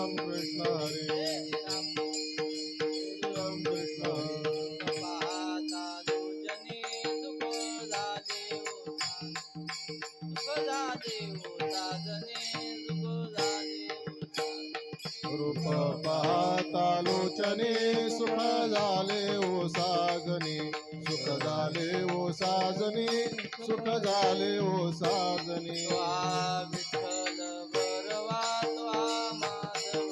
राम कृष्ण हरे राम कृष्ण पाहता दुजनी सुख झाले हो साजने सुख झाले हो रूप पाहता लोचने सुख झाले ओ साजने सुख झाले ओ साजने सुख झाले ओ साजने विठ्ठल बरवा तो माधव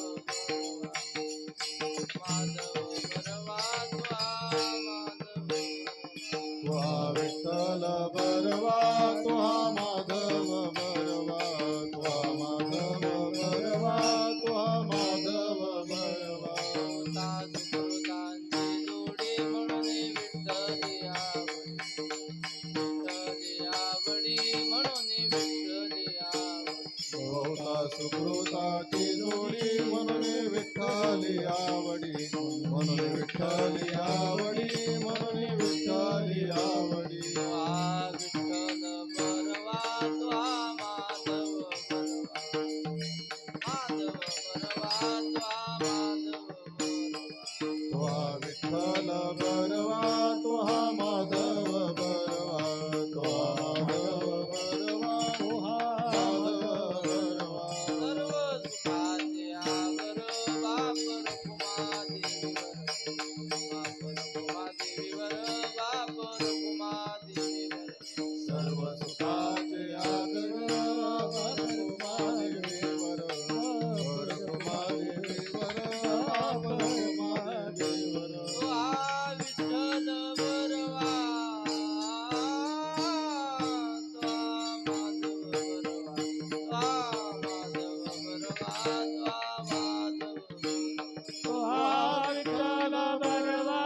बरवा विठ्ठल बरवा तो माधव बरवा तो माधव बरवा तो माधव बरवा सुकृतांची जोडी म्हणून विठ्ठली आवडी म्हणून विठ्ठली बहुता सुकृताची जोडी म्हणून विठ्ठली आवडी म्हणून विठ्ठली आवडी म्हणून विठ्ठली आवडी विठ्ठल बरवा तो माधव बरवा तो माधव बरवा तो माधव बरवा तो माधव बरवा सर्व सुखाचे आवर बाप रखुमादेवीवर बाप रखुमादेवीवर सर्व सुखाचे आदर बाप रखुमादेवीवर रखुमादेवीवर बाप रखुमादेवीवर विठ्ठल बरवा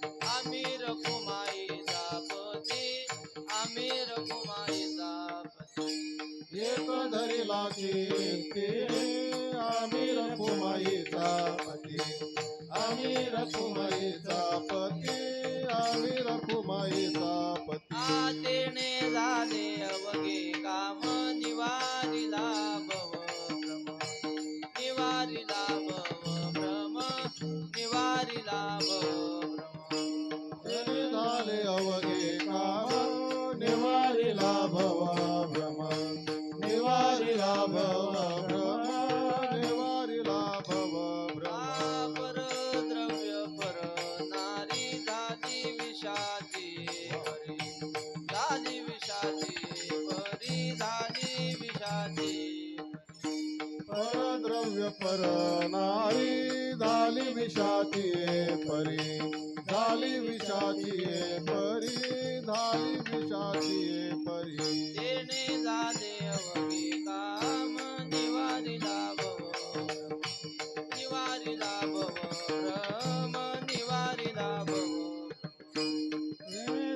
आम्ही रखुमाईचा आम्ही रखुमाईचा एक धरिला चित्ते आम्ही रखुमाईचा पती आम्ही रखुमाईचा पती आम्ही रखुमाईचा पती तेने झाले अवघे काम निवारिला भव निवारिला भ्रम निवारिला तेने झाले अवघे काम निवारिला भव भ्रम निवारिला भव भ्रम निवारिला भव भ्रम पर द्रव्य पर नारी झाली विषाची परी झाली विषाची परी झाली विषाची परद्रव्य पर नारी झाली विषाची परी झाली विषाची परी झाली विषाची परी तेने झाले अवघे काम निवारिला भव निवारिला भव रम निवारिला भव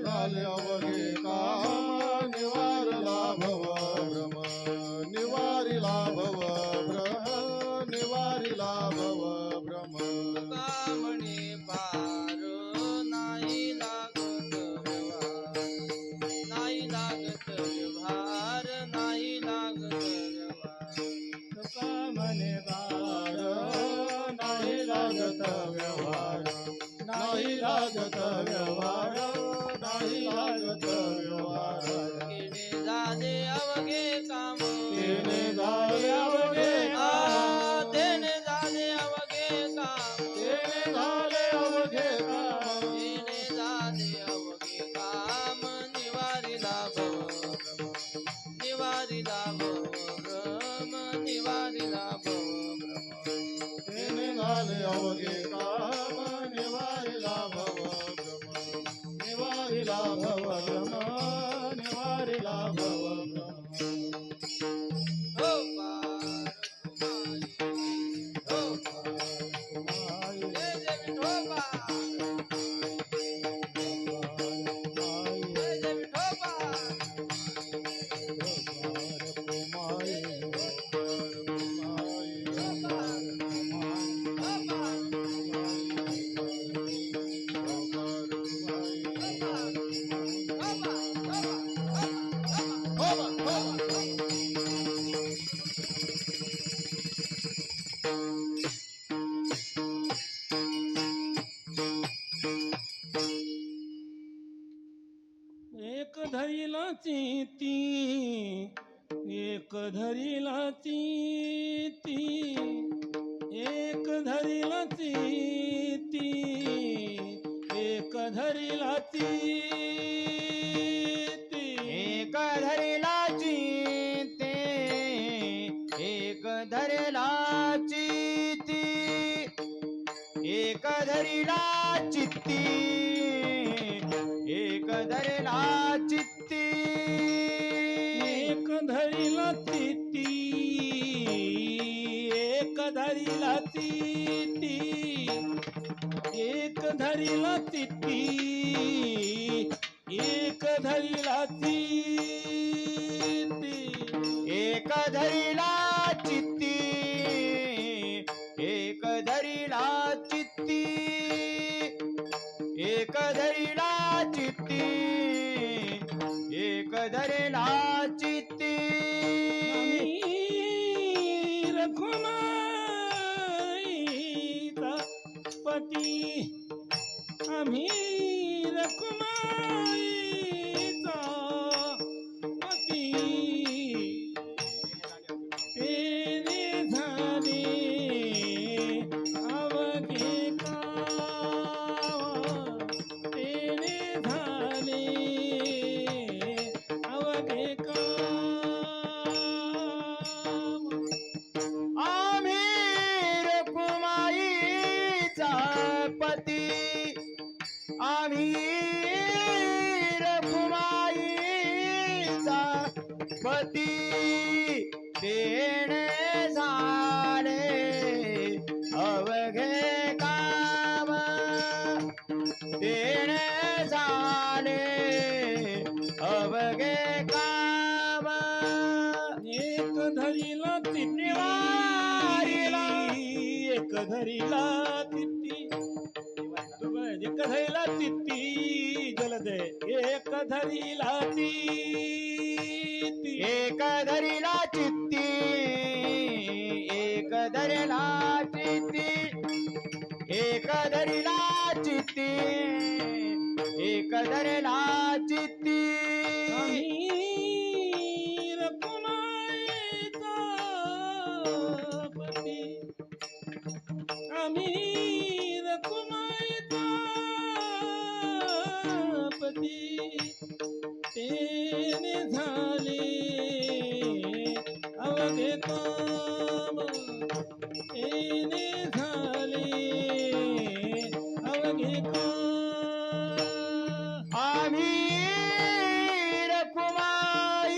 झाले अवघे काम निवारला भव भ्रम निवारिला भव भ्रम निवारिला भव भ्रम कामणे पार नाही लागत व्यवहार नाही लागत व्यवहार नाही लागत व्यवहार कामने बार नाही लागत व्यवहार नाही लागत व्यवहार नाही लागत व्यवहार केले झाले अवघे काम तेने झाले अवघे काम तेने झाले अवघे काम तेने झाले अवघे काम तेने झाले अवघे काम निवारिला भव निवारिला भव चिती एक धरिला चिती एक धरिला चिती एक धरिला चिती एक धरला चिते एक धरला चिती एक धरला चित्ती एक धरला चित्ती एक धरिला चिती एक धरिला चिती एक धरिला चिती एक धरिला चिती एक धरला चित्ती एक धरला चित्ती एक धरला चित्ती एक धरला चित्ती आम्ही रखुमाईचा पती आम्ही रखुमाईचा पती तेने झाले अवघे काम तेने झाले अवघे काम आम्ही रखुमाईचा पती आम्ही रखुमाईचा पती देणे झाले अवघे काम देणे झाले अवघे काम एक धरिला तिथी एक धरिला तिथी एक धरिला तिथी जलद एक धरिला तिथी एक धरला चित्ती एक धरला चित्ती एक धरला चित्ती एक धरला चित्ती आम्ही रखुमाईचा पती आम्ही रखुमाईचा पती तेने झाले अवघे काम तेने झाले अवघे काम आम्ही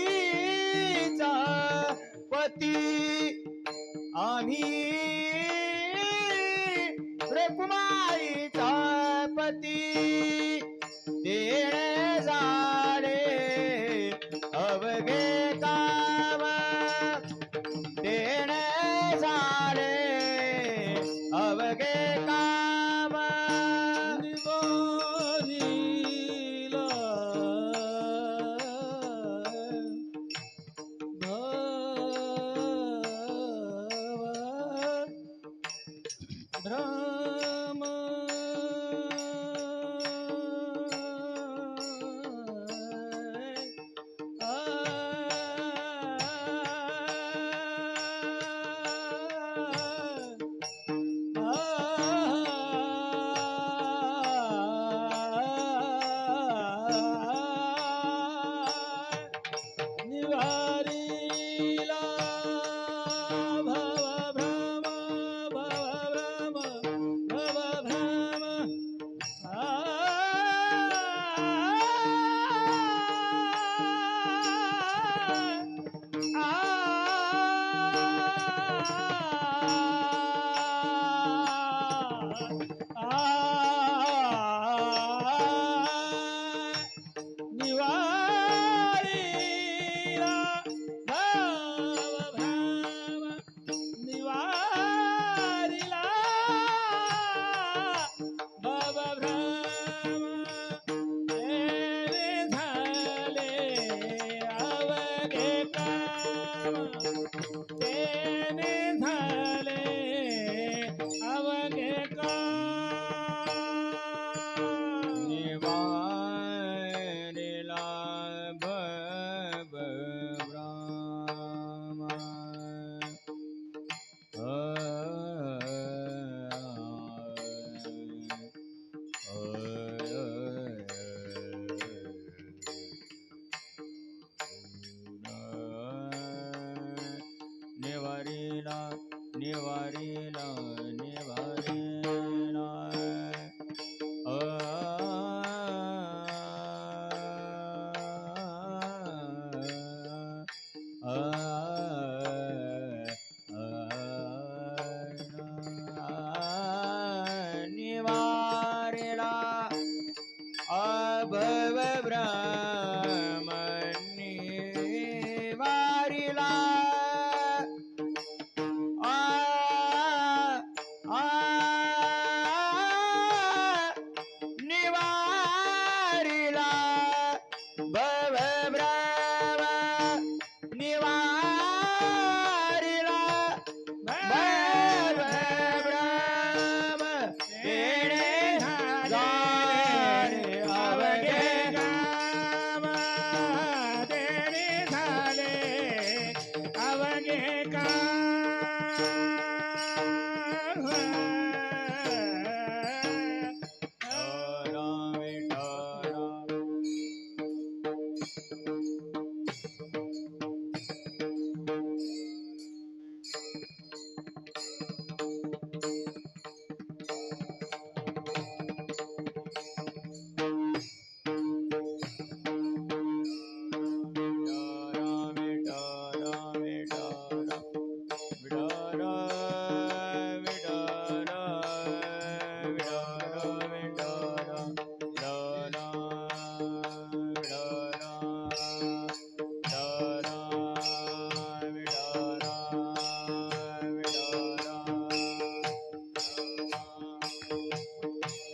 रखुमाईचा पती आम्ही रखुमाईचा पती देणे झाले अवघे काम देणे झाले अवघे काम निवारीला भ्रम निवारीला भव भ्रम निवारीला निवारीला भ्रम तेने झाले अवघे काम तेने झाले अवघे काम निवारला अवघे काम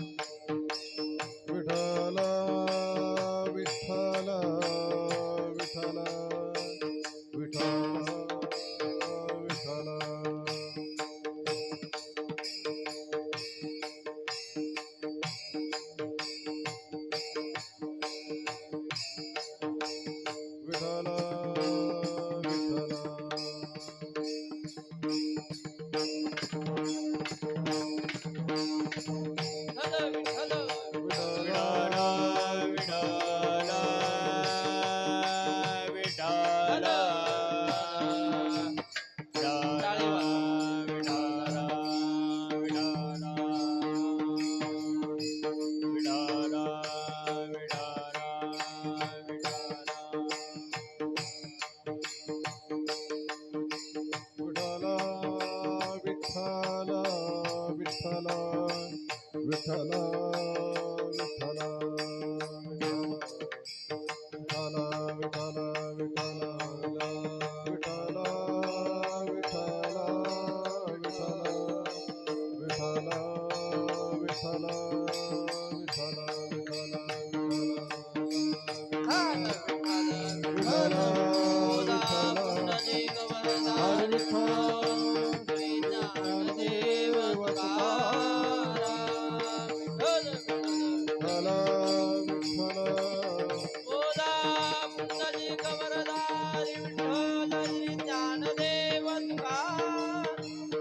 विठ्ठल विठ्ठल विठ्ठल विठ्ठल विठ्ठल विठ्ठल विठ्ठल विठ्ठल टाळी वाजवा. विठ्ठल विठ्ठल विठ्ठल विठ्ठल विठ्ठल विठ्ठल विठ्ठल विठ्ठल विठ्ठल विठ्ठल विठ्ठल विठ्ठल विठ्ठल विठ्ठल विठ्ठल बोला पुंडलिक वरदारी श्री ज्ञानदेव तुकाराम. विठ्ठल विठ्ठल बोला पुंडलिक वरदारी विठ्ठल श्री ज्ञानदेव तुकाराम.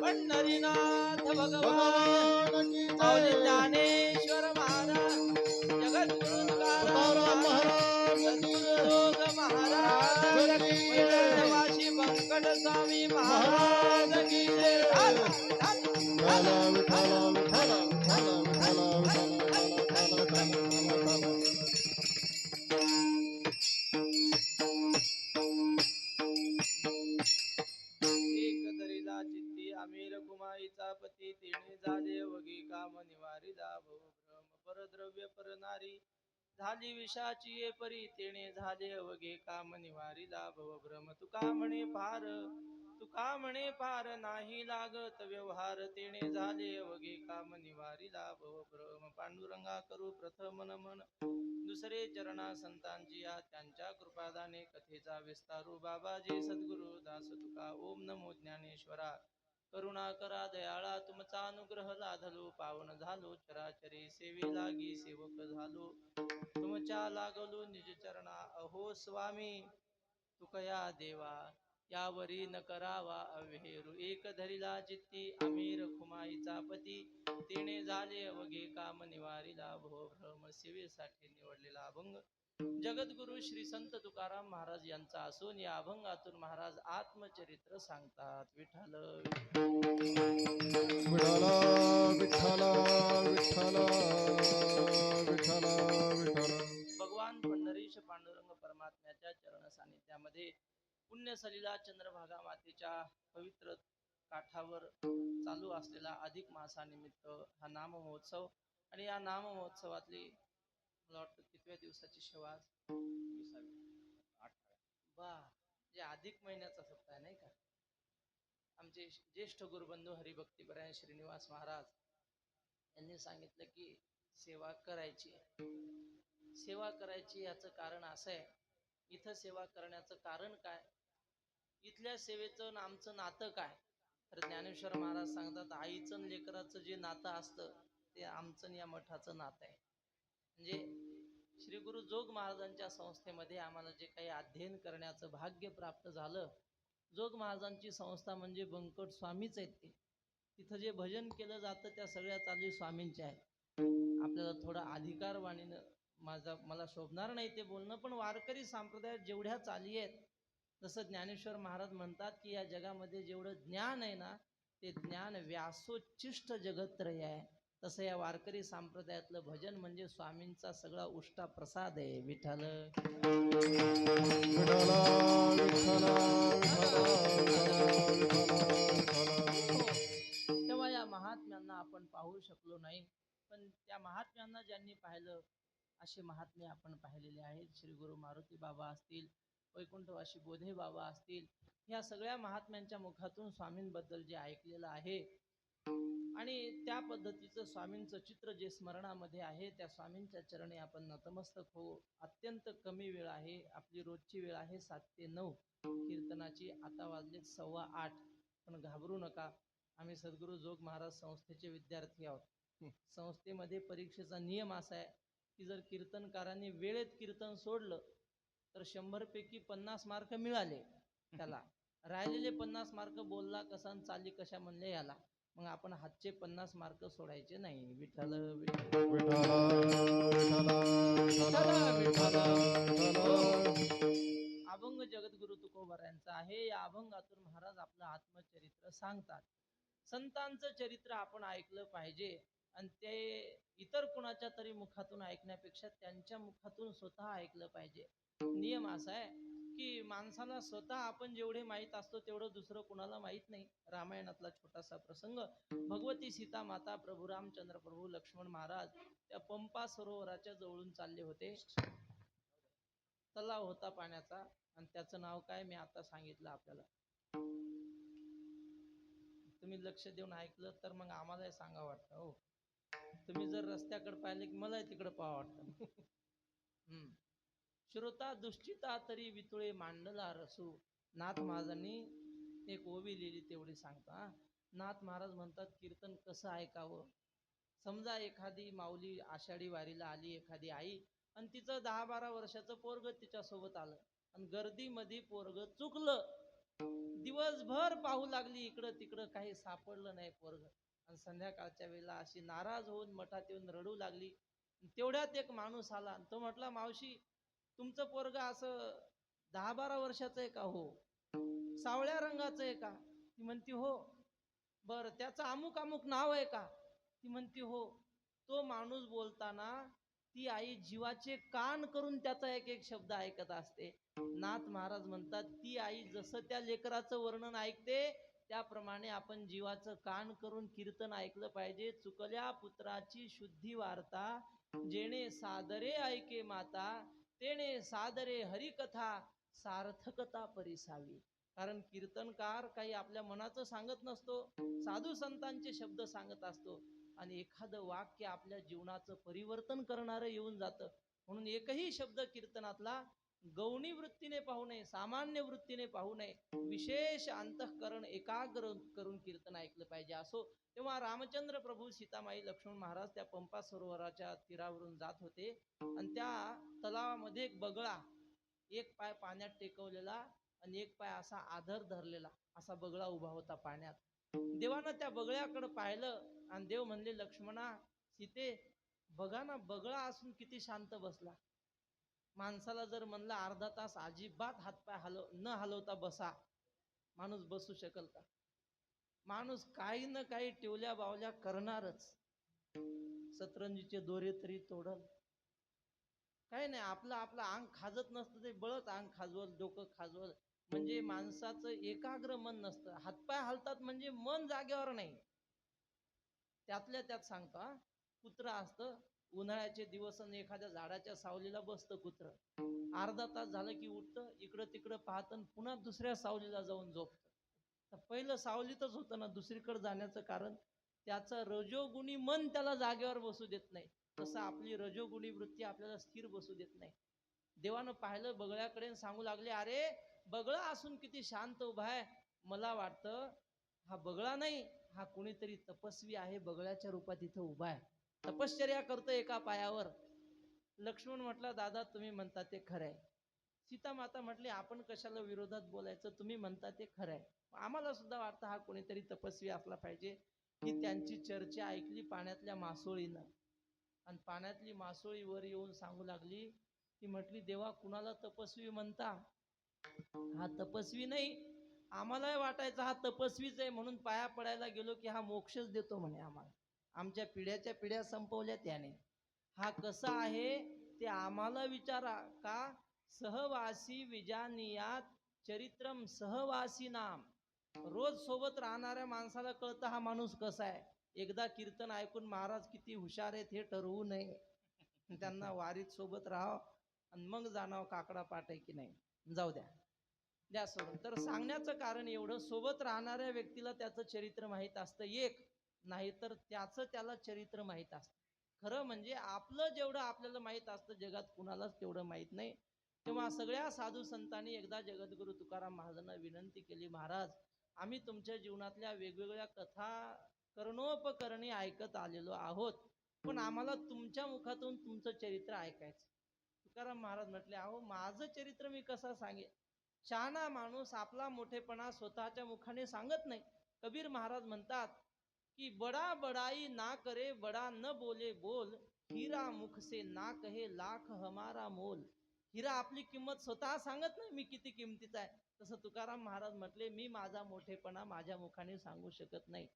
पंढरीनाथ भगवान माऊली ज्ञानेश्वर महाराज जगद्गुरु तुकाराम महाराज सद्गुरुदेव महाराज वैष्णवासी व्यंकट स्वामी महाराज की जय. एक दरीला चित्ती आमिर कुमाईचा पती तिने झाले वगी काम निवारिला भव भ्रम परद्रव्य परनारी झाली विषाची ये परी तेणे झाले अवघे काम निवारिला भव भ्रम तुका म्हणे पार नाही लागत व्यवहार तेणे झाले अवघे काम निवारिला भव भ्रम पांडुरंगा करू प्रथम नमन दुसरे चरणा संतांची या त्यांच्या कृपादाने कथेचा विस्तारू बाबाजी सद्गुरु दास तुका ओम नमो ज्ञानेश्वरा करुणा करा दयाळा तुमचा अनुग्रह लाधलो पावन झालो चराचरी सेवी लागी सेवक झालो तुमच्या लागलो निज चरणा अहो स्वामी तुकया देवा यावरी न करावा अव्हेरू एक धरिला चित्ती आमिर खुमाईचा पती तिने झाले अवघे काम निवारिला भव भ्रम सेवेसाठी निवडलेला अभंग जगद्गुरु श्री संत तुकाराम महाराज यांचा असून या अभंगातून महाराज आत्मचरित्र सांगतात. विठ्ठल विठ्ठल विठ्ठल विठ्ठल विठ्ठल विठ्ठल भगवान पंढरीश पांडुरंग परमात्म्याच्या चरण सानिध्यामध्ये पुण्य सलीला चंद्रभागा मातेच्या पवित्र काठावर चालू असलेला अधिक मासानिमित्त हा नाम महोत्सव आणि या नाम महोत्सवातली मला वाटतं कितव्या दिवसाची सेवा आज? 28 जे अधिक महिन्याचा सप्ताह नाही का. आमचे ज्येष्ठ गुरुबंधू हरिभक्तीपरायण श्रीनिवास महाराज यांनी सांगितलं की सेवा करायची याचं कारण असं आहे. इथं सेवा करण्याचं कारण काय, इथल्या सेवेचं आणि आमचं नातं काय. तर ज्ञानेश्वर महाराज सांगतात आईचं आणि लेकराचं जे नातं असतं ते आमचं या मठाचं नातं आहे. म्हणजे श्री गुरु जोग महाराजांच्या संस्थेमध्ये आम्हाला जे काही अध्ययन करण्याचं भाग्य प्राप्त झालं जोग महाराजांची संस्था म्हणजे बंकट स्वामीच आहेत ते. तिथं जे भजन केलं जातं त्या सगळ्या चाली स्वामींच्या आहेत. आपल्याला थोडा अधिकारवाणीनं मला शोभणार नाही ते बोलणं, पण वारकरी संप्रदायात जेवढ्या चाली आहेत, जसं ज्ञानेश्वर महाराज म्हणतात की या जगामध्ये जेवढं ज्ञान आहे ना ते ज्ञान व्यासोच्छिष्ट जगत्रय आहे, तसं या वारकरी संप्रदायातलं भजन म्हणजे स्वामींचा सगळा उष्टा प्रसाद आहे. विठ्ठल विठ्ठला विठ्ठला तेव्हा या महात्म्यांना आपण पाहू शकलो नाही, पण त्या महात्म्यांना ज्यांनी पाहिलं असे महात्मे आपण पाहिलेले आहेत. श्री गुरु मारुती बाबा असतील, वैकुंठवासी बोधे बाबा असतील, या सगळ्या महात्म्यांच्या मुखातून स्वामींबद्दल जे ऐकलेलं आहे आणि त्या पद्धतीचं स्वामींचं चित्र जे स्मरणामध्ये आहे, त्या स्वामींच्या चरणी आपण नतमस्तक हो. अत्यंत कमी वेळ आहे, आपली रोजची वेळ आहे 7 ते 9 कीर्तनाची. आता वाजलेत 7:15. पण घाबरू नका, आम्ही सद्गुरू जोग महाराज संस्थेचे विद्यार्थी आहोत. संस्थेमध्ये परीक्षेचा नियम असा आहे की जर कीर्तनकारांनी वेळेत कीर्तन सोडलं तर 100 पैकी 50 मार्क मिळाले त्याला, राहिलेले 50 मार्क बोलला कसा आणि चाली कशा म्हणले याला. मग आपण हातचे 50 मार्क सोडायचे नाही. विठ्ठल अभंग जगद्गुरु तुकोबारायांचा आहे. या अभंगातून महाराज आपलं आत्मचरित्र सांगतात. संतांचं चरित्र आपण ऐकलं पाहिजे आणि ते इतर कुणाच्या तरी मुखातून ऐकण्यापेक्षा त्यांच्या मुखातून स्वतः ऐकलं पाहिजे. नियम असा आहे की माणसाला स्वतः आपण जेवढे माहीत असतो तेवढं दुसरं कुणाला माहीत नाही. रामायणातला छोटासा प्रसंग, भगवती सीता माता, प्रभू रामचंद्र, प्रभू लक्ष्मण महाराज त्या पंपा सरोवराच्या जवळून चालले होते. तलाव होता पाण्याचा आणि त्याचं नाव काय मी आता सांगितलं आपल्याला. तुम्ही लक्ष देऊन ऐकलं तर मग आम्हालाही सांगा वाटतं. हो, तुम्ही जर रस्त्याकडे पाहिले की मलाही तिकडे पाहा वाटतं. श्रोता दुष्टिता तरी वितुळे मांडला रसू. नाथ महाराजांनी एक ओवी लिहिली तेवढी सांगता. नाथ महाराज म्हणतात कीर्तन कसं ऐकावं. समजा एखादी माऊली आषाढी वारीला आली, एखादी आई, आणि तिचं 10-12 वर्षाचं पोरग तिच्यासोबत आलं आणि गर्दीमध्ये पोरग चुकलं. दिवसभर पाहू लागली इकडं तिकडं, काही सापडलं नाही पोरग, आणि संध्याकाळच्या वेळेला अशी नाराज होऊन मठात येऊन रडू लागली. तेवढ्यात एक माणूस आला आणि तो म्हटला, मावशी तुमचं पोरग असं 10-12 वर्षाचं आहे का? हो. सावळ्या रंगाचं आहे का? ती म्हणती हो. बरं, त्याचं अमुक अमुक नाव आहे का? ती म्हणती हो. तो माणूस बोलताना ती आई जीवाचे कान करून त्याचा एक एक शब्द ऐकत असते. नाथ महाराज म्हणतात ती आई जसं त्या लेकराचं वर्णन ऐकते त्याप्रमाणे आपण जीवाचं कान करून कीर्तन ऐकलं पाहिजे. चुकल्या पुत्राची शुद्धी वार्ता, जेणे सादरे ऐके माता, तेणे सादरे हरिकथा, सार्थकता परिसावी. कारण कीर्तनकार काही आपल्या मनाचं सांगत नसतो, साधू संतांचे शब्द सांगत असतो आणि एखादं वाक्य आपल्या जीवनाचं परिवर्तन करणारं येऊन जातं. म्हणून एकही शब्द कीर्तनातला गौणी वृत्तीने पाहू नये, सामान्य वृत्तीने पाहू नये. विशेष अंतःकरण एकाग्र करून कीर्तन ऐकलं पाहिजे. असो, तेव्हा रामचंद्र प्रभू, सीतामाई, लक्ष्मण महाराज त्या पंपा सरोवराच्या तीरावरून जात होते आणि त्या तलावामध्ये एक बगळा, एक पाय पाण्यात टेकवलेला आणि एक पाय असा आधर धरलेला असा बगळा उभा होता पाण्यात. देवानं त्या बगळ्याकडे पाहिलं आणि देव म्हणले, लक्ष्मणा, सीते, बघा ना बगळा असून किती शांत बसला. माणसाला जर म्हणलं अर्धा तास अजिबात हातपाय न हलवता बसा, माणूस बसू शकल का? माणूस काही ना काही टिवल्या बावल्या करणारच. सतरंजीचे दोरे तरी तोडल, काही नाही. आपलं अंग खाजत नसतं ते बळच अंग खाजवल, डोकं खाजवल. म्हणजे माणसाचं एकाग्र मन नसतं. हातपाय हलतात म्हणजे मन जागेवर नाही. त्यातल्या त्यात सांगतो, कुत्र असतं, उन्हाळ्याचे दिवस आणि एखाद्या झाडाच्या सावलीला बसतं कुत्र. अर्धा तास झालं की उठतं, इकडं तिकडं पाहतं, पुन्हा दुसऱ्या सावलीला जाऊन झोपतं. तर पहिलं सावलीतच होतं ना, दुसरीकडे जाण्याचं कारण त्याचं रजोगुणी मन त्याला जागेवर बसू देत नाही. तसं आपली रजोगुणी वृत्ती आपल्याला स्थिर बसू देत नाही. देवानं पाहिलं बगळ्याकडे, सांगू लागले, अरे बगळा असून किती शांत उभा आहे. मला वाटतं हा बगळा नाही, हा कोणीतरी तपस्वी आहे, बगळ्याच्या रूपात इथं उभा आहे, तपश्चर्या करतो एका पायावर. लक्ष्मण म्हटला, दादा तुम्ही म्हणता ते खरंय. सीता माता म्हटली आपण कशाला विरोधात बोलायचं, तुम्ही म्हणता ते खरं आहे. आम्हाला सुद्धा वाटतं हा कोणीतरी तपस्वी असला पाहिजे की त्यांची चर्चा ऐकली पाण्यातल्या मासोळीनं. आणि पाण्यातली मासोळी वर येऊन सांगू लागली, ती म्हटली देवा कुणाला तपस्वी म्हणता, हा तपस्वी नाही, आम्हालाही वाटायचं हा तपस्वीच आहे, म्हणून पाया पडायला गेलो की हा मोक्षच देतो म्हणे आम्हाला, आमच्या पिढ्याच्या पिढ्या संपवल्या त्याने. हा कसा आहे ते आम्हाला विचारा. का सहवासी विजानियात चरित्रम सहवासी नाम. रोज सोबत राहणाऱ्या माणसाला कळतं हा माणूस कसा आहे. एकदा कीर्तन ऐकून महाराज किती हुशार आहेत हे ठरवू नये, त्यांना वारीत सोबत राहावं आणि मग जाणावं काकडा पाठ आहे की नाही. जाऊ द्या, द्या सोडून. तर सांगण्याचं कारण एवढं, सोबत राहणाऱ्या व्यक्तीला त्याचं चरित्र माहीत असतं एक, नाही तर त्याचं त्याला चरित्र माहीत असतं. खरं म्हणजे आपलं जेवढं आपल्याला माहीत असतं जगात कुणालाच तेवढं माहीत नाही. तेव्हा सगळ्या साधू संतांनी एकदा जगद्गुरु तुकाराम महाराजांना विनंती केली, महाराज आम्ही तुमच्या जीवनातल्या वेगवेगळ्या कथा कर्णोपकरणी ऐकत आलेलो आहोत, पण आम्हाला तुमच्या मुखातून तुमचं चरित्र ऐकायचं. तुकाराम महाराज म्हटले, अहो माझं चरित्र मी कसं सांगेन, शहाणा माणूस आपला मोठेपणा स्वतःच्या मुखाने सांगत नाही. कबीर महाराज म्हणतात की बडा बडाई ना करे बडा न बोले बोल, हिरा मुख से ना कहे लाख हमारा मोल. हिरा आपली किंमत स्वतः सांगत नाही मी किती किमतीचा आहे, तसं तुकाराम महाराज म्हटले मी माझा मोठेपणा माझ्या मुखाने सांगू शकत नाही.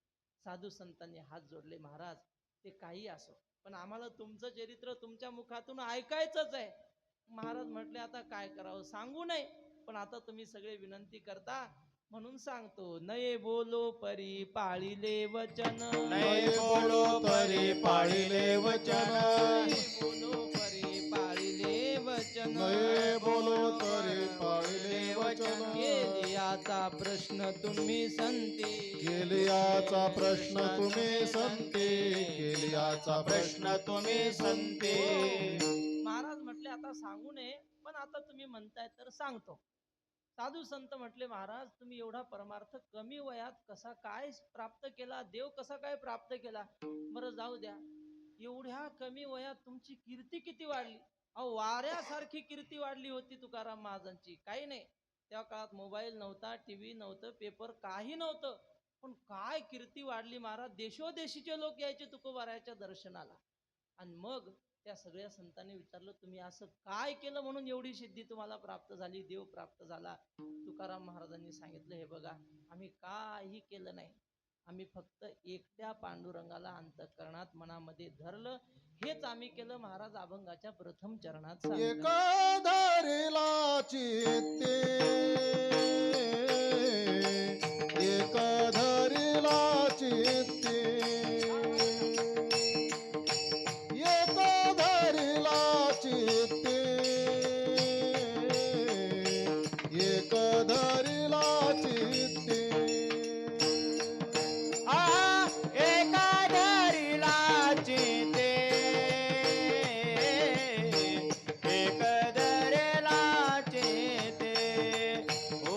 साधू संतांनी हात जोडले, महाराज ते काही असो, पण आम्हाला तुमचं चरित्र तुमच्या मुखातून ऐकायचंच आहे. महाराज म्हटले आता काय करावं, सांगू नये, पण आता तुम्ही सगळे विनंती करता म्हणून सांगतो. नये बोलो परी पाळिले वचन, नये बोलो परी पाळिले वचन, नये बोलो परी पाळिले वचन, नये बोलो तरी पाळिले वचन. गेलियाचा प्रश्न तुम्ही संती, गेलियाचा प्रश्न तुम्ही संते, गेलियाचा प्रश्न तुम्ही संते. महाराज म्हटले आता सांगू नये, पण आता तुम्ही म्हणताय तर सांगतो. साधू संत म्हटले, महाराज तुम्ही एवढा परमार्थ कमी वयात कसा काय प्राप्त केला, देव कसा काय प्राप्त केला. बरं जाऊ द्या, एवढ्या कमी वयात तुमची कीर्ती किती वाढली. अहो वाऱ्यासारखी कीर्ती वाढली होती तुकाराम महाराजांची. काही नाही, त्या काळात मोबाईल नव्हता, टीव्ही नव्हतं, पेपर काही नव्हतं, पण काय कीर्ती वाढली महाराज. देशोदेशीचे लोक यायचे तुकोबारायाच्या दर्शनाला. आणि मग त्या सगळ्या संतांनी विचारलं तुम्ही असं काय केलं म्हणून एवढी सिद्धी तुम्हाला प्राप्त झाली, देव प्राप्त झाला. तुकाराम महाराजांनी सांगितलं, हे बघा आम्ही काही केलं नाही, आम्ही फक्त एकट्या पांडुरंगाला अंतःकरणात मनामध्ये धरलं, हेच आम्ही केलं. महाराज अभंगाच्या प्रथम चरणात एका धरिला चित्ते, एक धरिला चित्ते, एक धरिला चित्ते, एक धरिला चित्ते. एका धरिला चित्ते, एक धरिला चित्ते, ओ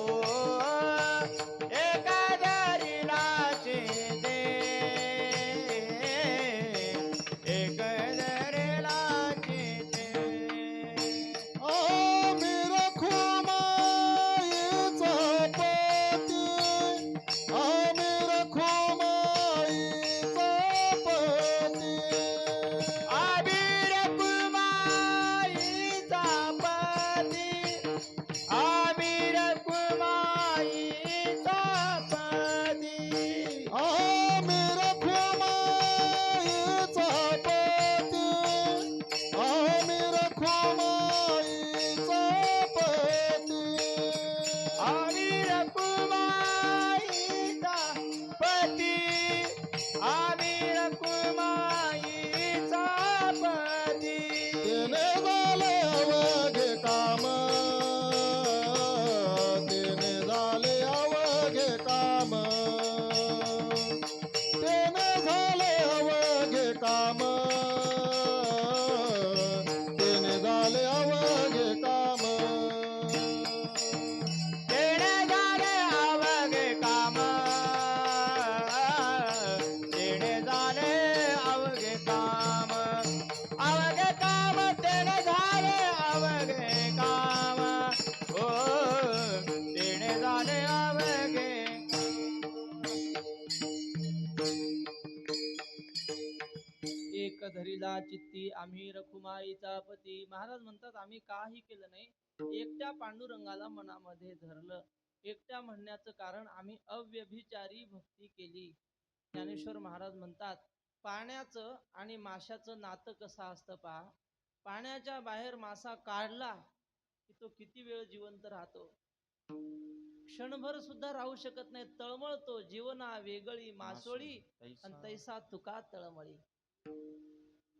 कळविला चित्ती आम्ही रखुमाईचा पती. महाराज म्हणतात आम्ही काही केलं नाही, एकट्या पांडुरंगाला मनामध्ये धरलं. एकट्या म्हणण्याचं कारण आम्ही अव्यभिचारी भक्ती केली. ज्ञानेश्वर महाराज म्हणतात पाण्याचं आणि माशाचं नातं कसं असतं पहा. पाण्याच्या बाहेर मासा काढला की तो किती वेळ जिवंत राहतो, क्षणभर सुद्धा राहू शकत नाही, तळमळतो. जीवना वेगळी मासोळी आणि तैसा तुका तळमळी.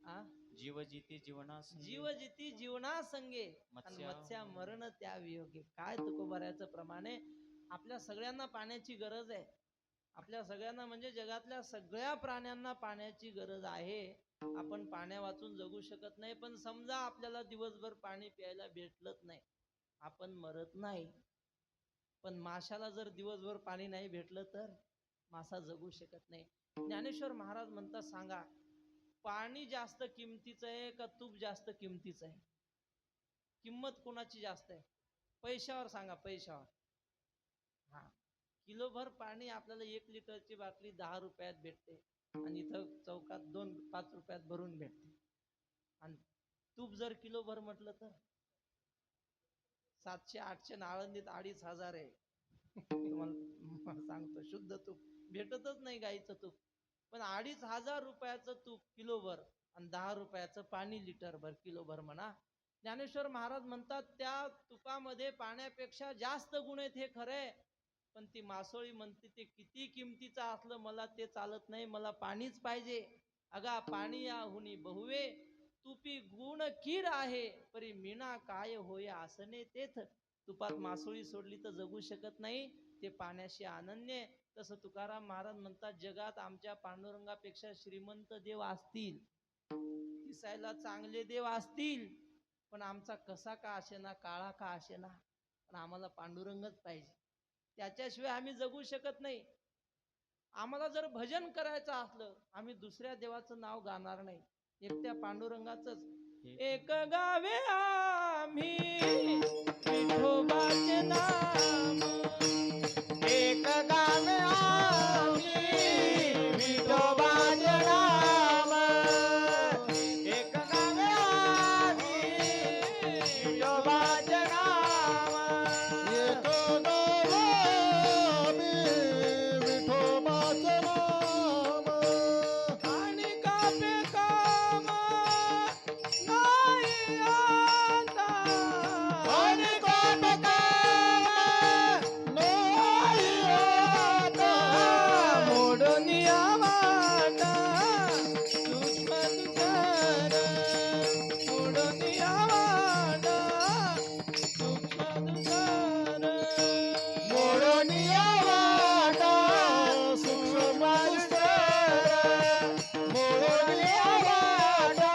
आ जीव जिती जीवना जीव जिती जीवना संगे आणि मत्स्या मरण त्या वियोगे. काय तुकोबाऱ्याचं प्रमाणे आपल्या सगळ्यांना पाण्याची गरज आहे. आपल्या सगळ्यांना म्हणजे जगातल्या सगळ्या प्राण्यांना पाण्याची गरज आहे. आपण पाण्या वाचून जगू शकत नाही. पण समजा आपल्याला दिवसभर पाणी प्यायला भेटलंच नाही, आपण मरत नाही. पण माशाला जर दिवसभर पाणी नाही भेटलं तर मासा जगू शकत नाही. ज्ञानेश्वर महाराज म्हणतात सांगा, पाणी जास्त किमतीचं आहे का तूप जास्त किमतीचं आहे? किंमत कोणाची जास्त आहे? पैशावर सांगा, पैशावर. हा, किलोभर पाणी आपल्याला 1 लिटरची बाटली 10 रुपयात भेटते आणि इथं चौकात 2-5 रुपयात भरून भेटते. आणि तूप जर किलोभर म्हटलं तर 700-800, आळंदीत 2500 आहे. तुम्हाला सांगतो, शुद्ध तूप भेटतच नाही, गाईचं तूप. पण 2500 रुपयाचं तूप किलोभर आणि 10 रुपयाचं पाणी लिटरभर, किलोभर म्हणा. ज्ञानेश्वर महाराज म्हणतात त्या तुपामध्ये पाण्यापेक्षा जास्त गुण आहेत, हे खरंय. पण ती मासोळी म्हणते ते किती किमतीचं असलं मला ते चालत नाही, मला पाणीच पाहिजे. अगा पाणी या हुनी बहुवे, तुपी गुण कीड आहे, परी मीना काय होय आसने तेथ. तुपात मासोळी सोडली तर जगू शकत नाही, ते पाण्याशी अनन्य. तसं तुकाराम महाराज म्हणतात जगात आमच्या पांडुरंगापेक्षा श्रीमंत देव असतील, दिसायला चांगले देव असतील, पण आमचा कसा का असेना, काळा का असेना, पण आम्हाला पांडुरंगच पाहिजे. त्याच्याशिवाय आम्ही जगू शकत नाही. आम्हाला जर भजन करायचं असलं आम्ही दुसऱ्या देवाचं नाव गाणार नाही, एकट्या पांडुरंगाचंच. एक गावे आम्ही विठोबाचे नाम, एक गावे आम्ही विठोबाचे नाम, एक गावे आम्ही विठोबाचे नाम, एक गावे आम्ही विठोबाचे नाम, आणि कापे काम नाही आता, आणि कोट काम नाही आता, मोडून या वाटा सूक्ष्म दुकर, मोडून या वाटा सूक्ष्म दुकर. मोडून या वाटा सूक्ष्म दुस्तर, मोडून या वाटा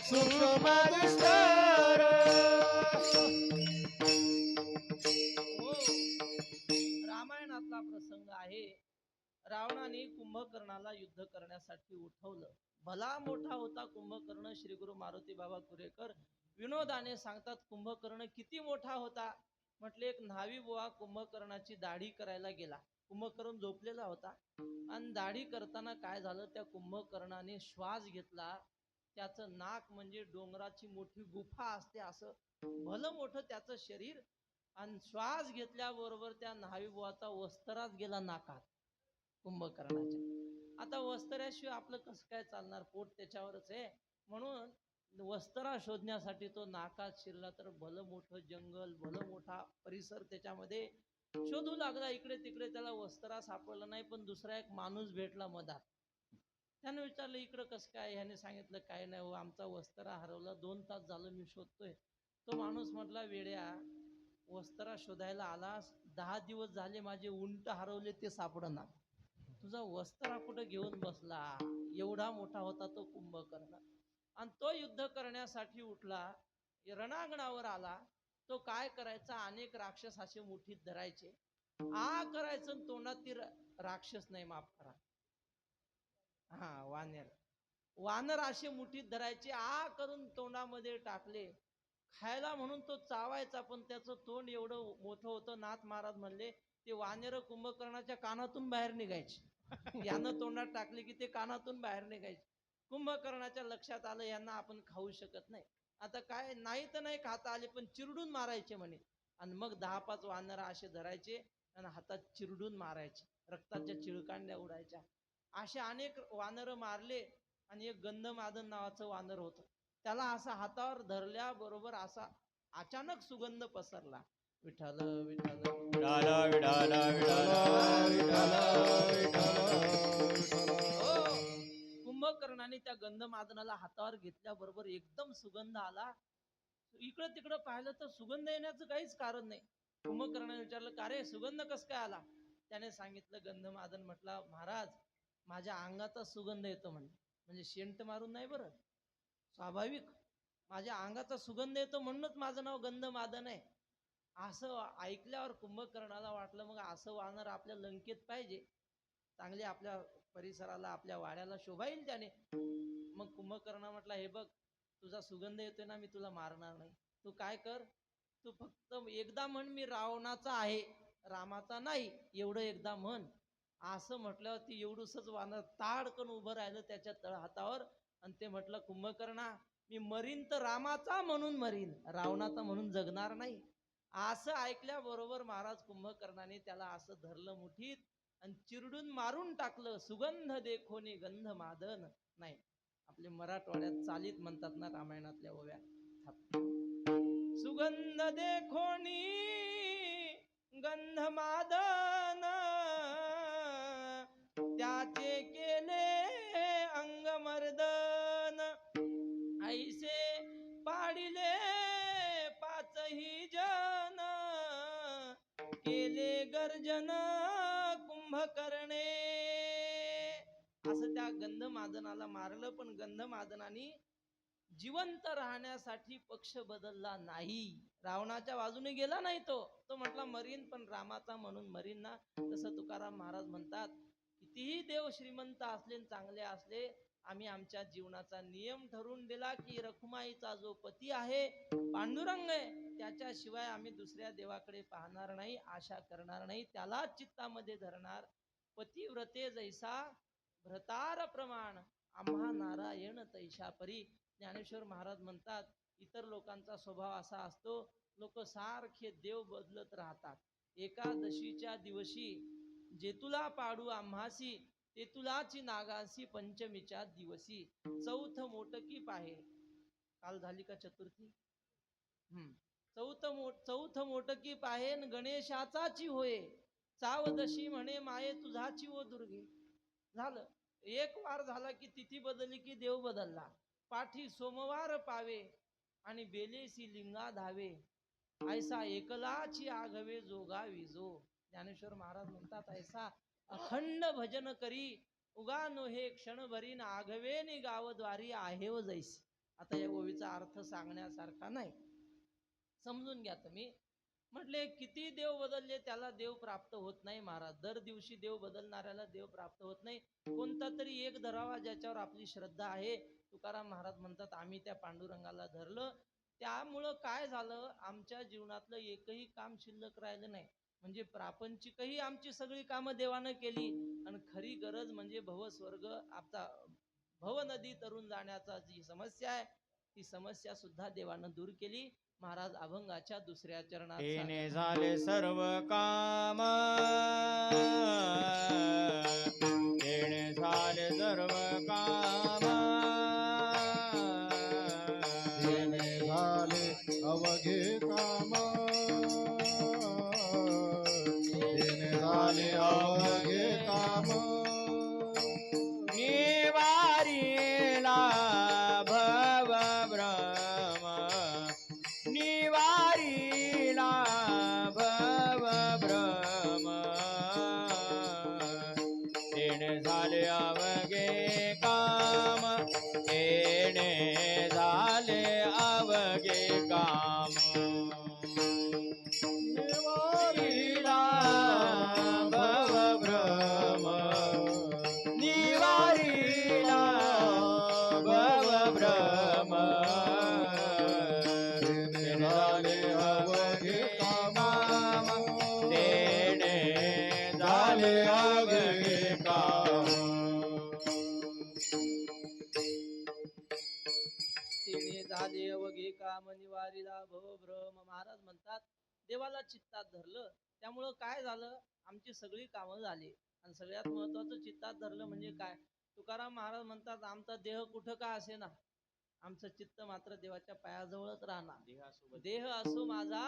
सूक्ष्म दुस्तर. हो, रामायणातला प्रसंग आहे. रावणाने कुंभकर्णाला युद्ध करण्यासाठी उठवलं. भला मोठा होता कुंभकर्ण. श्री गुरु मारुती बाबा कुरेकर विनोदाने सांगतात कुंभकर्ण किती मोठा होता. म्हटले एक न्हावी बुवा कुंभकर्णाची दाढी करायला गेला. कुंभकर्ण झोपलेला होता आणि दाढी करताना काय झालं, त्या कुंभकर्णाने श्वास घेतला. त्याचं नाक म्हणजे डोंगराची मोठी गुफा असते असं भलं मोठं त्याचं शरीर, आणि श्वास घेतल्याबरोबर त्या न्हावी बुवाचा वस्त्राच गेला नाकात कुंभकर्णाच्या. आता वस्त्राशिवाय आपलं कसं काय चालणार, पोट त्याच्यावरच आहे. म्हणून वस्त्रा शोधण्यासाठी तो नाकात शिरला. तर भलं मोठं जंगल, भलं मोठा परिसर त्याच्यामध्ये शोधू लागला. इकडे तिकडे त्याला वस्त्रा सापडलं नाही. पण दुसरा एक माणूस भेटला मधात. त्याने विचारलं इकडं कसं काय. ह्याने सांगितलं काय नाही हो, आमचा वस्त्रा हरवला, 2 तास झालं मी शोधतोय. तो माणूस म्हटला वेड्या, वस्त्रा शोधायला आलास, 10 दिवस झाले माझे उंट हरवले ते सापडना, तुझा वस्त्रा कुठं घेऊन बसला. एवढा मोठा होता तो कुंभकर्ण. आणि तो युद्ध करण्यासाठी उठला, रणांगणावर आला. तो काय करायचा, अनेक राक्षस असे मुठीत धरायचे, आ करायचं, तोंडात ती राक्षस नाही, माफ करा, हा वानर, वानर असे मुठीत धरायचे, आ करून तोंडामध्ये टाकले. खायला म्हणून तो चावायचा, पण त्याचं तोंड एवढं मोठं होतं. नाथ महाराज म्हणले ते वानर कुंभकर्णाच्या कानातून बाहेर निघायचे. यानं तोंडात टाकले की ते कानातून बाहेर निघायचे. कुंभकर्णाच्या लक्षात आलं यांना आपण खाऊ शकत नाही. आता काय नाही तर नाही खाता आले पण चिरडून मारायचे म्हणे. आणि मग 10-5 वानर असे धरायचे आणि हातात चिरडून मारायचे, रक्ताच्या चिळकांड्या उडायच्या. असे अनेक वानर मारले आणि एक गंधमादन नावाचं वानर होतं, त्याला असा हातावर धरल्याबरोबर असा अचानक सुगंध पसरला. विठ्ठल विठ्ठल विठाल विठाल विठाल हो. कुंभकर्णाने त्या गंधमादनाला हातावर घेतल्याबरोबर एकदम सुगंध आला. इकडं तिकडं पाहिलं तर सुगंध येण्याचं काहीच कारण नाही. कुंभकर्णाने विचारलं, का रे सुगंध कस काय आला? त्याने सांगितलं, गंधमादन म्हटला, महाराज माझ्या अंगाचा सुगंध येतो म्हणजे शेंट मारून नाही बरं, स्वाभाविक माझ्या अंगाचा सुगंध येतो म्हणूनच माझं नाव गंधमादन आहे. असं ऐकल्यावर कुंभकर्णाला वाटलं मग असं वानर आपल्या लंकेत पाहिजे, चांगले आपल्या परिसराला आपल्या वाड्याला शोभाईल त्याने. मग कुंभकर्ण म्हटला, हे बघ तुझा सुगंध येतोय ना, मी तुला मारणार नाही. तू काय कर, तू फक्त एकदा म्हण मी रावणाचा आहे रामाचा नाही, एवढं एकदा म्हण. असं म्हटल्यावर ती एवढूसच वानर ताडकन उभं राहिलं त्याच्या तळ हातावर आणि ते म्हटलं, कुंभकर्णा मी मरीन तर रामाचा म्हणून मरीन, रावणाचा म्हणून जगणार नाही. असं ऐकल्याबरोबर महाराज कुंभकर्णाने त्याला असं धरलं मुठीत आणि चिरडून मारून टाकलं. सुगंध देखोनी गंध मादन नाही, आपले मराठवाड्यात चालीत म्हणतात ना रामायणातल्या ओव्या, सुगंध देखोनी गंध मादन त्याचे केले अंगमर्दन, ऐसे पाडिले पाचही जन केले गर्जन कुंभकर्णे. असं त्या गंधमादनाला मारलं, पण गंधमादनाने जिवंत राहण्यासाठी पक्ष बदलला नाही, रावणाच्या बाजूने गेला नाही. तो म्हटला मरीन पण रामाचा म्हणून मरीन ना. तसं तुकाराम महाराज म्हणतात, कितीही देव श्रीमंत असले चांगले असले, आम्ही आमच्या जीवनाचा नियम ठरवून दिला की रखुमाईचा जो पती आहे पांडुरंग आहे, त्याच्याशिवाय आम्ही दुसऱ्या देवाकडे पाहणार नाही, आशा करणार नाही, त्यालाच चित्तामध्ये धरणार. पतिव्रते जैसा भ्रतार प्रमाण आम्हा नारायण तैशा परी. ज्ञानेश्वर महाराज म्हणतात, इतर लोकांचा स्वभाव असा असतो, लोक सारखे देव बदलत राहतात. एकादशीच्या दिवशी जेतुला पाडू आम्हासी, तेतुलाची नागासी पंचमीच्या दिवशी. चौथ पाहे, काल झाली का चतुर्थी? चौथ मोटकी पाहे गणेशाचाची होय, चावदशी म्हणे माये तुझाची ओ दुर्गे. झालं, एक वार झाला की तिथी बदलली की देव बदलला. पाठी सोमवार पावे आणि बेलेसी लिंगा धावे, ऐसा एकलाची आघवे जोगा विजो. ज्ञानेश्वर महाराज म्हणतात, ऐसा अखंड भजन करी उगा नोहे क्षण भरीन, आघवेनी गावद्वारी आहे व जैसी. आता या ओवीचा अर्थ सांगण्यासारखा नाही, समजून घ्या तुम्ही. म्हटले किती देव बदलले त्याला देव प्राप्त होत नाही महाराज, दर दिवशी देव बदलणाऱ्याला देव प्राप्त होत नाही. कोणता तरी एक धरावा ज्याच्यावर आपली श्रद्धा आहे. तुकाराम महाराज म्हणतात, आम्ही त्या पांडुरंगाला धरलं, त्यामुळं काय झालं, आमच्या जीवनातलं एकही काम शिल्लक राहिलं नाही. म्हणजे प्रापंचिकही आमची सगळी कामं देवानं केली आणि खरी गरज म्हणजे भवस्वर्ग आपला भव नदी तरुण जाण्याचा जी समस्या आहे, ती समस्या सुद्धा देवानं दूर केली. महाराज अभंगाच्या दुसऱ्या चरणात तेने झाले सर्व काम, तेने झाले सर्व काम, तेने झाले अवघे काम, तेने झाले अवघे काम, निवारीला भव भ्रम, निवारीला भव भ्रम, तेने झाले अवघे काम, तेने झाले अवघे काम, निवारीला भव भ्रम, निवारीला भव भ्रम, तेने झाले अवघे काम, तेने झाले अवघे काम. महाराज म्हणतात देवाला चित्तात धरलं त्यामुळं काय झालं, आमची सगळी कामं झाली. आणि सगळ्यात महत्वाचं चित्तात धरलं म्हणजे काय, तुकाराम महाराज म्हणतात आमचा देह कुठं का असे ना, आमचं चित्त मात्र देवाच्या पायाजवळच राहणार. देह असो माझा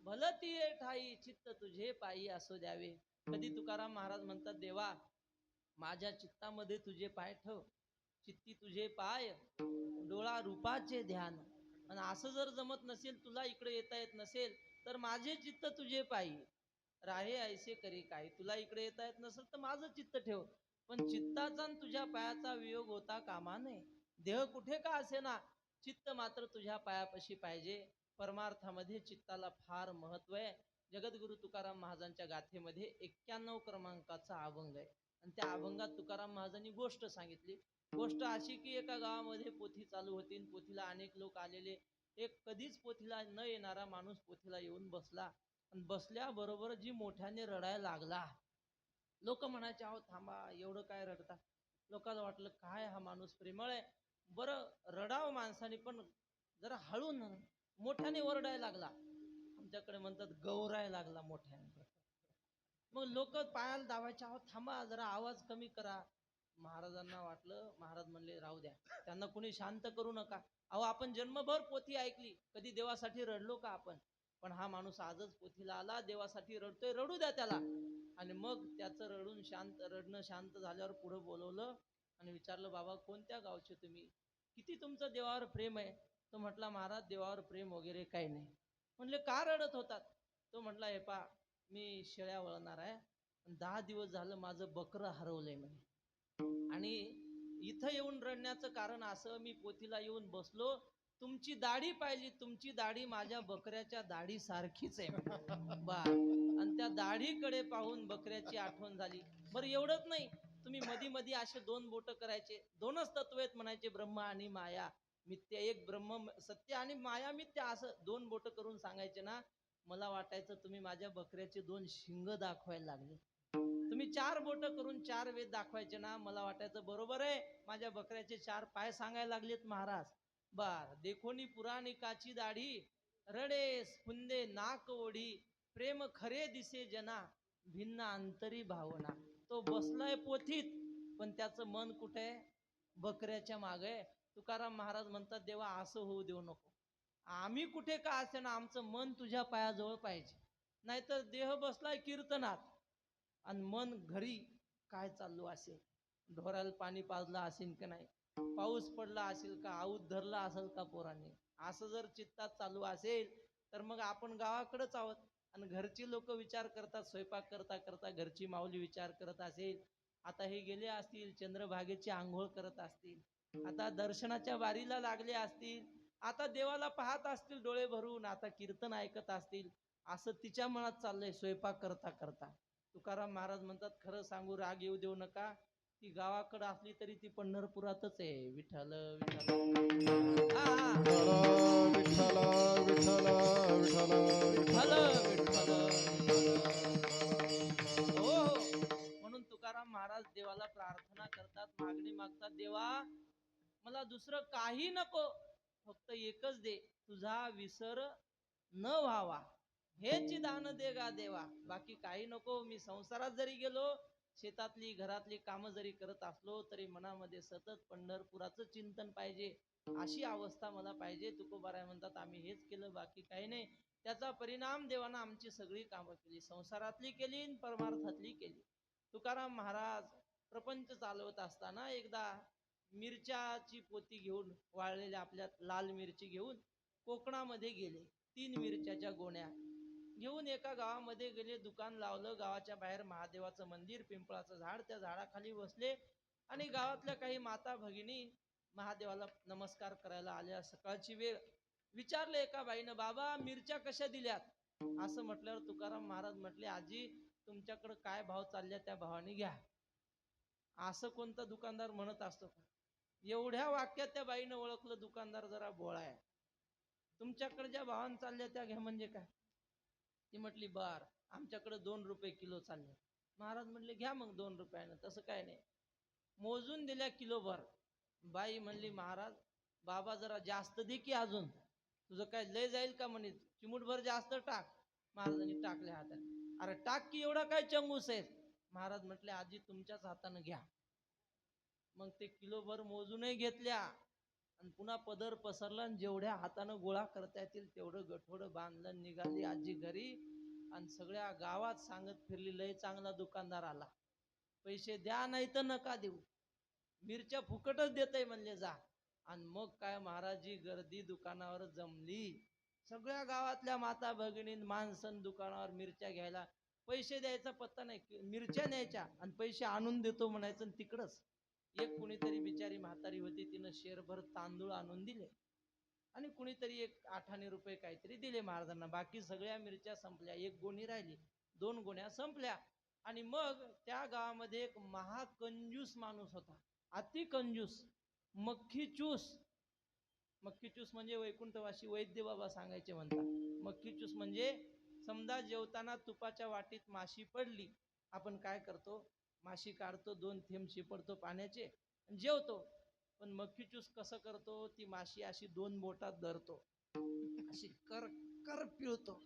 भलती ठाई, चित्त तुझे पायी असो द्यावे. कधी तुकाराम महाराज म्हणतात देवा माझ्या चित्तामध्ये तुझे पाय ठेव, चित्ती तुझे पाय डोळा रूपाचे ध्यान. आणि असं जर जमत नसेल, तुला इकडे येता येत नसेल, तर माझे चित्त तुझे पायी राहे ऐसे करी काय. तुला इकडे येता येत नसेल तर माझं चित्त ठेव, पण चित्ताचा आणि तुझ्या पायाचा वियोग होता कामा नये. देह कुठे का असे ना, चित्त मात्र तुझ्या पायापाशी पाहिजे. परमार्थामध्ये चित्ताला फार महत्व आहे. जगद्गुरु तुकाराम महाराजांच्या गाथेमध्ये 91 क्रमांकाचा अभंग आहे. आणि त्या अभंगात तुकाराम महाराजांनी गोष्ट सांगितली. गोष्ट अशी की एका गावामध्ये पोथी चालू होती. पोथीला अनेक लोक आलेले. एक कधीच पोथीला न येणारा माणूस पोथीला येऊन बसला. आणि बसल्याबरोबर जी मोठ्याने रडायला लागला. लोक म्हणायचे अहो थांबा, एवढं काय रडता. लोकांना वाटलं काय हा माणूस प्रेमळ आहे, बरं रडावं माणसाने, पण जरा हळू मोठ्याने ओरडायला लागला. आमच्याकडे म्हणतात गौरायला लागला मोठ्याने. मग लोक पायाला दाबायचे अहो थांबा, जरा आवाज कमी करा. महाराजांना वाटलं, महाराज म्हणले राहू द्या, त्यांना कुणी शांत करू नका. अहो आपण जन्मभर पोथी ऐकली, कधी देवासाठी रडलो का आपण. पण हा माणूस आजच पोथीला आला, देवासाठी रडतोय, रडू द्या त्याला. आणि मग त्याचं रडणं शांत झाल्यावर पुढे बोलवलं आणि विचारलं बाबा कोणत्या गावचे तुम्ही, किती तुमचं देवावर प्रेम आहे. तो म्हटला महाराज देवावर प्रेम वगैरे काही नाही. म्हणले का रडत होतात. तो म्हटला हे पा मी शेळ्या वळणार आहे, 10 दिवस झालं माझं बकरं हरवलंय म्हणे. आणि इथं येऊन रडण्याचं कारण असं, मी पोथीला येऊन बसलो, तुमची दाढी पाहिली, तुमची दाढी माझ्या बकऱ्याच्या दाढी सारखीच आहे बर. आणि त्या दाढीकडे पाहून बकऱ्याची आठवण झाली. बरं एवढंच नाही, तुम्ही मधी मधी असे 2 बोट करायचे. 2च तत्व आहेत म्हणायचे, ब्रह्म आणि माया. मिथ्य एक ब्रह्म सत्य आणि माया मिथ्या, असं 2 बोट करून सांगायचे ना. मला वाटायचं तुम्ही माझ्या बकऱ्याचे 2 शिंग दाखवायला लागले. तुम्ही 4 बोट करून 4 वेद दाखवायचे ना, मला वाटायचं बरोबर आहे माझ्या बकऱ्याचे 4 पाय सांगायला लागलेत महाराज. बर देखोनी पुराणिकाची दाढी, रडे स्फुंदे नाक ओढी, प्रेम खरे दिसे जना, भिन्न अंतरी भावना. तो बसलाय पोथीत, पण त्याचं मन कुठे आहे, बकऱ्याच्या मागे. तुकाराम महाराज म्हणतात देवा असं होऊ देऊ नको. आम्ही कुठे का असे ना, आमचं मन तुझ्या पायाजवळ पाहिजे. नाहीतर देह बसलाय कीर्तनात आणि मन घरी काय चालू असेल, ढोराला पाणी पाजलं असेल का नाही, पाऊस पडला असेल का, आऊत धरला असेल का पोरांनी, असं जर चित्तात चालू असेल तर मग आपण गावाकडेच आहोत. आणि घरची लोक विचार करतात, स्वयंपाक करता करता घरची माऊली विचार करत असेल, आता हे गेले असतील चंद्रभागेची आंघोळ करत असतील, आता दर्शनाच्या वारीला लागले असतील, आता देवाला पाहत असतील डोळे भरून, आता कीर्तन ऐकत असतील. असं तिच्या मनात चाललंय स्वयंपाक करता करता. तुकाराम महाराज म्हणतात खरं सांगू राग येऊ देऊ नका, ती गावाकडे असली तरी ती पंढरपुरातच आहे. विठ्ठल विठ्ठल हा हा विठ्ठल विठ्ठल विठ्ठल विठ्ठल हो हो. म्हणून तुकाराम महाराज देवाला प्रार्थना करतात, मागणी मागतात, देवा मला दुसरं काही नको, फक्त एकच दे, तुझा विसर न व्हावा, हेच दान दे गा देवा. बाकी काही नको. मी संसारात जरी गेलो, शेतातली घरातली कामं जरी करत असलो, तरी मनामध्ये सतत पंढरपुराचं चिंतन पाहिजे, अशी अवस्था मला पाहिजे. तुकोबाराय म्हणतात आम्ही हेच केलं, बाकी काही नाही. त्याचा परिणाम देवानं आमची सगळी कामं केली, संसारातली केली, परमार्थातली केली. तुकाराम महाराज प्रपंच चालवत असताना एकदा मिरच्याची पोती घेऊन, वाळलेल्या आपल्या लाल मिरची घेऊन कोकणामध्ये गेले. 3 मिरच्याच्या गोण्या घेऊन एका गावामध्ये गेले, दुकान लावलं. गावाच्या बाहेर महादेवाचं मंदिर, पिंपळाचं झाड, त्या झाडाखाली बसले. आणि गावातल्या काही माता भगिनी महादेवाला नमस्कार करायला आल्या. सकाळची वेळ. विचारलं एका बाईनं बाबा मिरच्या कशा दिल्यात. असं म्हटल्यावर तुकाराम महाराज म्हटले आजी तुमच्याकडे काय भाव चालल्या त्या भावाने घ्या. असं कोणता दुकानदार म्हणत असतो का. एवढ्या वाक्यात त्या बाईनं ओळखलं दुकानदार जरा भोळा आहे. तुमच्याकडे ज्या भावाने चालल्या त्या घ्या म्हणजे काय. ती म्हटली बर आमच्याकडे 2 रुपये किलो चालले. महाराज म्हटले घ्या मग 2 रुपयानं, तसं काय नाही. मोजून दिल्या किलोभर. बाई म्हणली महाराज बाबा जरा जास्त दे की अजून, तुझं काय लय जाईल का म्हणे, चिमूटभर जास्त टाक. महाराजांनी टाकल्या हाताने. अरे टाक की, एवढा काय चंगूस आहे. महाराज म्हटले आजी तुमच्याच हाताने घ्या. मग ते किलोभर मोजूनही घेतल्या आणि पुन्हा पदर पसरला आणि जेवढ्या हातानं गोळा करता येतील तेवढं गठोडं बांधलं. निघाली आजी घरी आणि सगळ्या गावात सांगत फिरली लय चांगला दुकानदार आला, पैसे द्या नाही तर नका देऊ, मिरच्या फुकटच देतय म्हणले जा. आणि मग काय महाराजी गर्दी दुकानावर जमली. सगळ्या गावातल्या माता भगिनी माणसं दुकानावर मिरच्या घ्यायला. पैसे द्यायचा पत्ता नाही, मिरच्या न्यायच्या आणि पैसे आणून देतो म्हणायचं आणि तिकडच. एक कुणीतरी बिचारी म्हातारी होती, तिनं शेरभर तांदूळ आणून दिले आणि कुणीतरी एक 8 आणे रुपये काहीतरी दिले महाराजांना. बाकी सगळ्या मिरच्या संपल्या, एक गोणी राहिली, 2 गोण्या संपल्या. आणि मग त्या गावामध्ये एक महाकंजूस माणूस होता, अति कंजूस, मक्खी चूस. मक्खी चूस म्हणजे वैकुंठवासी वैद्य बाबा सांगायचे म्हणतात. मक्खी चूस म्हणजे समजा जेवताना तुपाच्या वाटीत माशी पडली, आपण काय करतो, माशी काढतो, 2 थेंब शिपडतो पाण्याचे आणि जेवतो. पण मक्खी चूस कसं करतो, ती माशी अशी 2 बोटात धरतो, अशी कर कर पिळतो.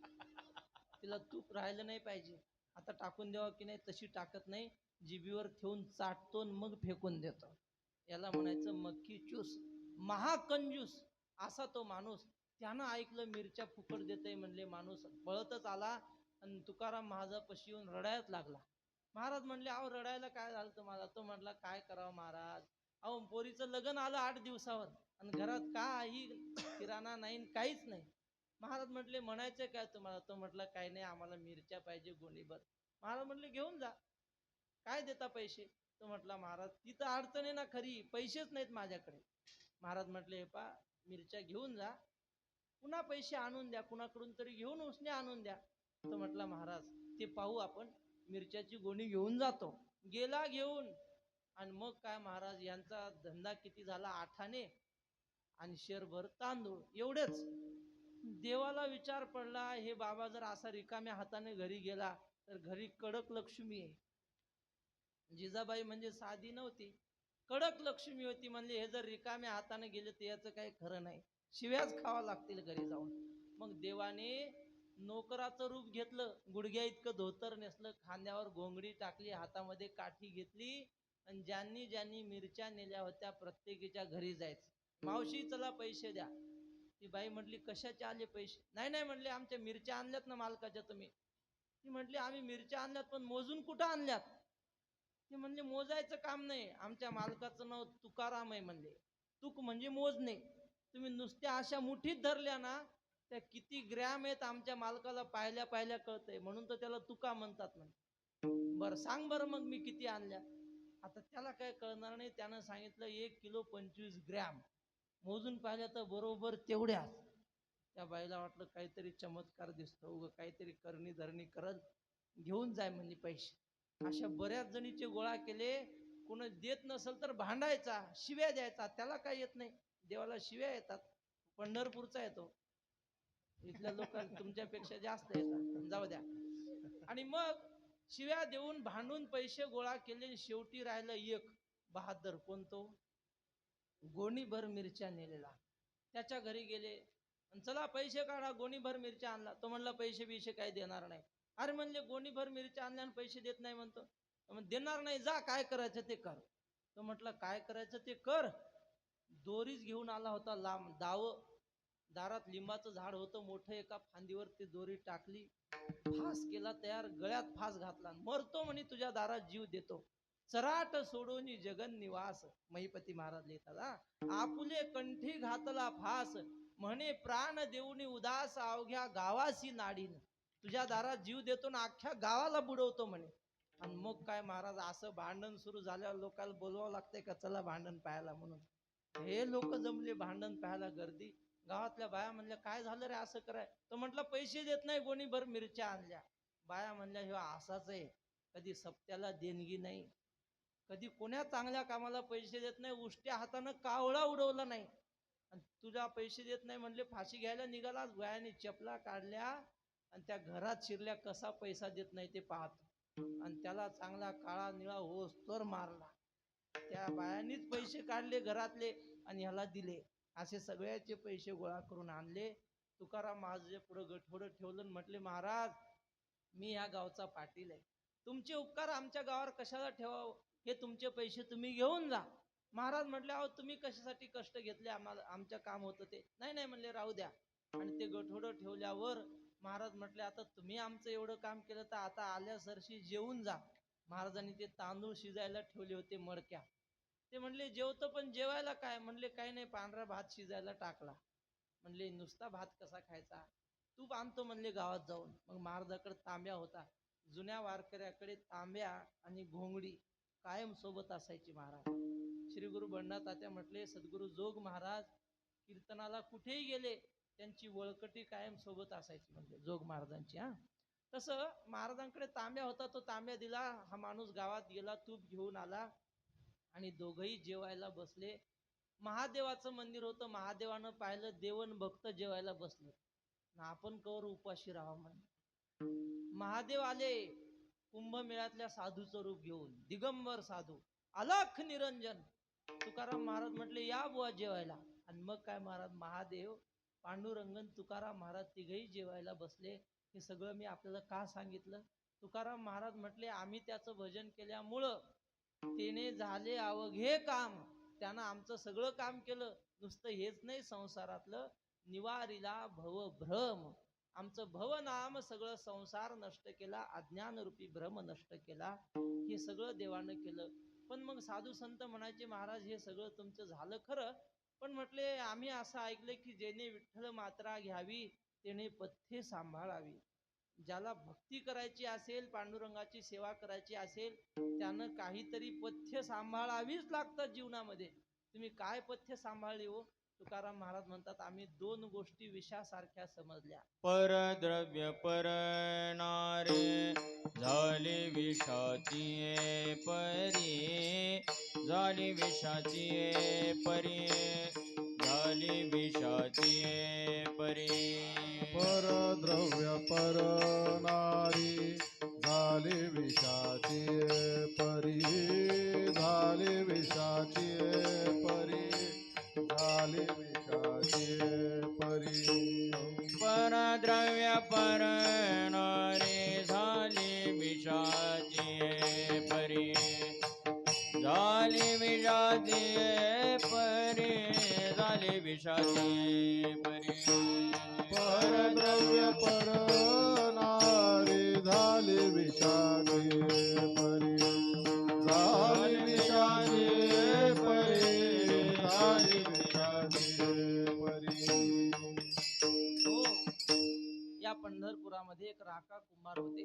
तिला तूप राहिलं नाही पाहिजे, आता टाकून द्यावं की नाही तशी टाकत नाही, जिभीवर ठेवून चाटतो मग फेकून देतो. याला म्हणायचं मक्खी चूस. महाकंजूस असा तो माणूस. त्यानं ऐकलं मिरच्या फुकट देतय म्हणले, माणूस पळतच आला आणि तुकाराम महाराजापाशी येऊन रडायच लागला. महाराज म्हणले अहो रडायला काय झालं तुम्हाला? तो म्हटला काय करावं महाराज, अहो पोरीचं लग्न आलं 8 दिवसावर आणि घरात काही किराणा नाही, काहीच नाही. महाराज म्हटले म्हणायचं काय तुम्हाला? तो म्हटला काही नाही, आम्हाला मिरच्या पाहिजे गोणीभर. महाराज म्हटले घेऊन जा, काय देता पैसे? तो म्हटला महाराज तिथं अडचण आहे ना खरी, पैसेच नाहीत माझ्याकडे. महाराज म्हटले हे पा, मिरच्या घेऊन जा, पुन्हा पैसे आणून द्या, कुणाकडून तरी घेऊन उसने आणून द्या. तो म्हटला महाराज ते पाहू आपण, मिरच्याची गोणी घेऊन जातो. गेला घेऊन आणि मग काय महाराज यांचा धंदा किती झाला, 8 आणे आणि शेरभर तांदूळ एवढेच. देवाला विचार पडला, हे बाबा जर असा रिकाम्या हाताने घरी गेला तर घरी कडक लक्ष्मी आहे. जिजाबाई म्हणजे साधी नव्हती, कडक लक्ष्मी होती. म्हणजे हे जर रिकाम्या हाताने गेले तर याचं काही खरं नाही, शिव्याच खावा लागतील घरी जाऊन. मग देवाने नोकराचं रूप घेतलं, गुडघ्या इतकं धोतर नेसलं, खांद्यावर घोंगडी टाकली, हातामध्ये काठी घेतली आणि ज्यांनी ज्यांनी मिरच्या नेल्या होत्या प्रत्येकीच्या घरी जायचं. मावशी चला पैसे द्या. ती बाई म्हटली कशाचे आले पैसे? नाही नाही म्हणले आमच्या मिरच्या आणल्यात ना मालकाच्या तुम्ही. ती म्हटली आम्ही मिरच्या आणल्यात पण मोजून कुठं आणल्यात? ते म्हणले मोजायचं काम नाही, आमच्या मालकाचं नाव तुकाराम आहे म्हणले. तुक म्हणजे मोजणे, तुम्ही नुसत्या अशा मुठीत धरल्या ना त्या किती ग्रॅम आहेत आमच्या मालकाला पाहिल्या पाहिल्या कळतंय, म्हणून तर त्याला तुका म्हणतात म्हणे. बरं सांग बरं मग मी किती आणल्या? आता त्याला काय कळणार नाही, त्यानं सांगितलं 1 किलो 25 ग्रॅम. मोजून पाहिल्या तर बरोबर तेवढ्या. त्या बाईला वाटलं काहीतरी चमत्कार दिसतो, उगं काहीतरी करणी धरणी करल, घेऊन जाय म्हणजे पैसे. अशा बऱ्याच जणीचे गोळा केले. कोण देत नसेल तर भांडायचा, शिव्या द्यायचा, त्याला काय येत नाही, देवाला शिव्या येतात. पंढरपूरचा येतो, इथल्या लोकांना तुमच्यापेक्षा जास्त येतात, जाऊ द्या. आणि मग शिव्या देऊन भांडून पैसे गोळा केले. शेवटी राहिलं एक बहादर, कोणतो, गोणीभर मिरच्या नेलेला. त्याच्या घरी गेले, चला पैसे काढा, गोणीभर मिरच्या आणला. तो म्हणला पैसे बिशे काही देणार नाही. अरे म्हणले गोणीभर मिरच्या आणल्या आणि पैसे देत नाही म्हणतो. देणार नाही, जा काय करायचं ते कर. तो म्हटलं काय करायचं ते कर. दोरीच घेऊन आला होता लांब, दाव, दारात लिंबाचं झाड होतं मोठं, एका फांदीवर ती दोरी टाकली, फास केला तयार, गळ्यात फास घातला, मरतो म्हणे तुझ्या दारात जीव देतो. चराट सोडून जगन निवास, महिपती महाराज लिहितात. आपुले कंठी घातला फास, म्हणे प्राण देऊनी उदास, अवघ्या गावासी नाडीन, तुझ्या दारात जीव देतो ना अख्ख्या गावाला बुडवतो म्हणे. आणि मग काय महाराज असं भांडण सुरू झाल्यावर लोकांना बोलवावं लागतंय का चला भांडण पाहायला म्हणून. हे लोक जमले भांडण पाहायला, गर्दी. गावातल्या बाया म्हणल्या काय झालं रे असं कराय? तो म्हटलं पैसे देत नाही, गोणीभर मिरच्या आणल्या. बाया म्हणल्या हे असाच आहे, कधी सप्त्याला देणगी नाही, कधी कोण्या चांगल्या कामाला पैसे देत नाही, उष्ट्या हातानं कावळा उडवला नाही. आणि तुझ्या पैसे देत नाही म्हणले, फाशी घ्यायला निघाला, बायाने चपला काढल्या आणि त्या घरात शिरल्या, कसा पैसा देत नाही ते पाहत, आणि त्याला चांगला काळा निळा होस तर मारला. त्या बायांनीच पैसे काढले घरातले आणि ह्याला दिले. असे सगळ्याचे पैसे गोळा करून आणले तुकाराम महाराज पुढे गठोडं ठेवलं आणि म्हटले, महाराज मी या गावचा पाटील आहे, तुमचे उपकार आमच्या गावावर कशाला ठेवावं, हे तुमचे पैसे तुम्ही घेऊन जा. महाराज म्हटले, अहो तुम्ही कशासाठी कष्ट घेतले, आम्हाला आमच्या काम होतं ते. नाही नाही म्हणले, राहू द्या. आणि ते गठोडं ठेवल्यावर महाराज म्हटले, आता तुम्ही आमचं एवढं काम केलं तर आता आल्या सरशी जेवून जा. महाराजांनी ते तांदूळ शिजायला ठेवले होते मडक्या. ते म्हणले, जेवतो पण जेवायला काय? म्हणले, काही नाही, पांढरा भात शिजायला टाकला. म्हणले, नुसता भात कसा खायचा? तूप आणतो म्हणले गावात जाऊन. मग महाराजाकडे तांब्या होता. जुन्या वारकऱ्याकडे तांब्या आणि घोंगडी कायम सोबत असायची. महाराज श्री गुरु बंडा तात्या म्हटले, सद्गुरु जोग महाराज कीर्तनाला कुठेही गेले त्यांची वळकटी कायम सोबत असायची, म्हणजे जोग महाराजांची. तसं महाराजांकडे तांब्या होता, तो तांब्या दिला. हा माणूस गावात गेला, तूप घेऊन आला आणि दोघही जेवायला बसले. महादेवाचं मंदिर होतं. महादेवानं पाहिलं, देवन भक्त जेवायला बसलं, आपण कवर उपाशी राहा म्हणे. महादेव आले कुंभमेळ्यातल्या साधूचं रूप घेऊन, दिगंबर साधू, अलख निरंजन. तुकाराम महाराज म्हटले, या बुवा जेवायला. आणि मग काय महाराज, महादेव, पांडुरंगन, तुकाराम महाराज तिघही जेवायला बसले. हे सगळं मी आपल्याला का सांगितलं? तुकाराम महाराज म्हटले, आम्ही त्याचं भजन केल्यामुळं तेने झाले अवघे काम, त्यानं आमचं सगळं काम केलं. नुसतं हेच नाही, संसारातलं निवारिला भवभ्रम, आमचं भवनाम सगळं संसार नष्ट केला, अज्ञान रूपी भ्रम नष्ट केला. हे सगळं देवानं केलं. पण मग साधू संत म्हणायचे, महाराज हे सगळं तुमचं झालं खरं, पण म्हटले आम्ही असं ऐकलं की जेणे विठ्ठल मात्रा घ्यावी तेने पथ्ये सांभाळावी. ज्याला भक्ती करायची असेल, पांडुरंगाची सेवा करायची असेल, त्यानं काहीतरी पथ्य सांभाळावीच लागतं जीवनामध्ये. तुम्ही काय पथ्य सांभाळली हो? तुकाराम महाराज म्हणतात, आम्ही दोन गोष्टी विषासारख्या समजल्या. परद्रव्य परनारे झाले विषाची परी, झाली विषाची परी, झाली विषाची परी. परद्रव्य परनारी झाली विषाची परी, झाली विषाची परी, झाली विषाची परी. परद्रव्य परनारे झाली विषाची परी, झाली विषाची परी, झाली विषाची परी. परद्रव्य परनारी झाली विषाची परी, झाली विषाची परी, झाली विषाची परी. हो, या पंढरपुरामध्ये एक राका कुंभार होते.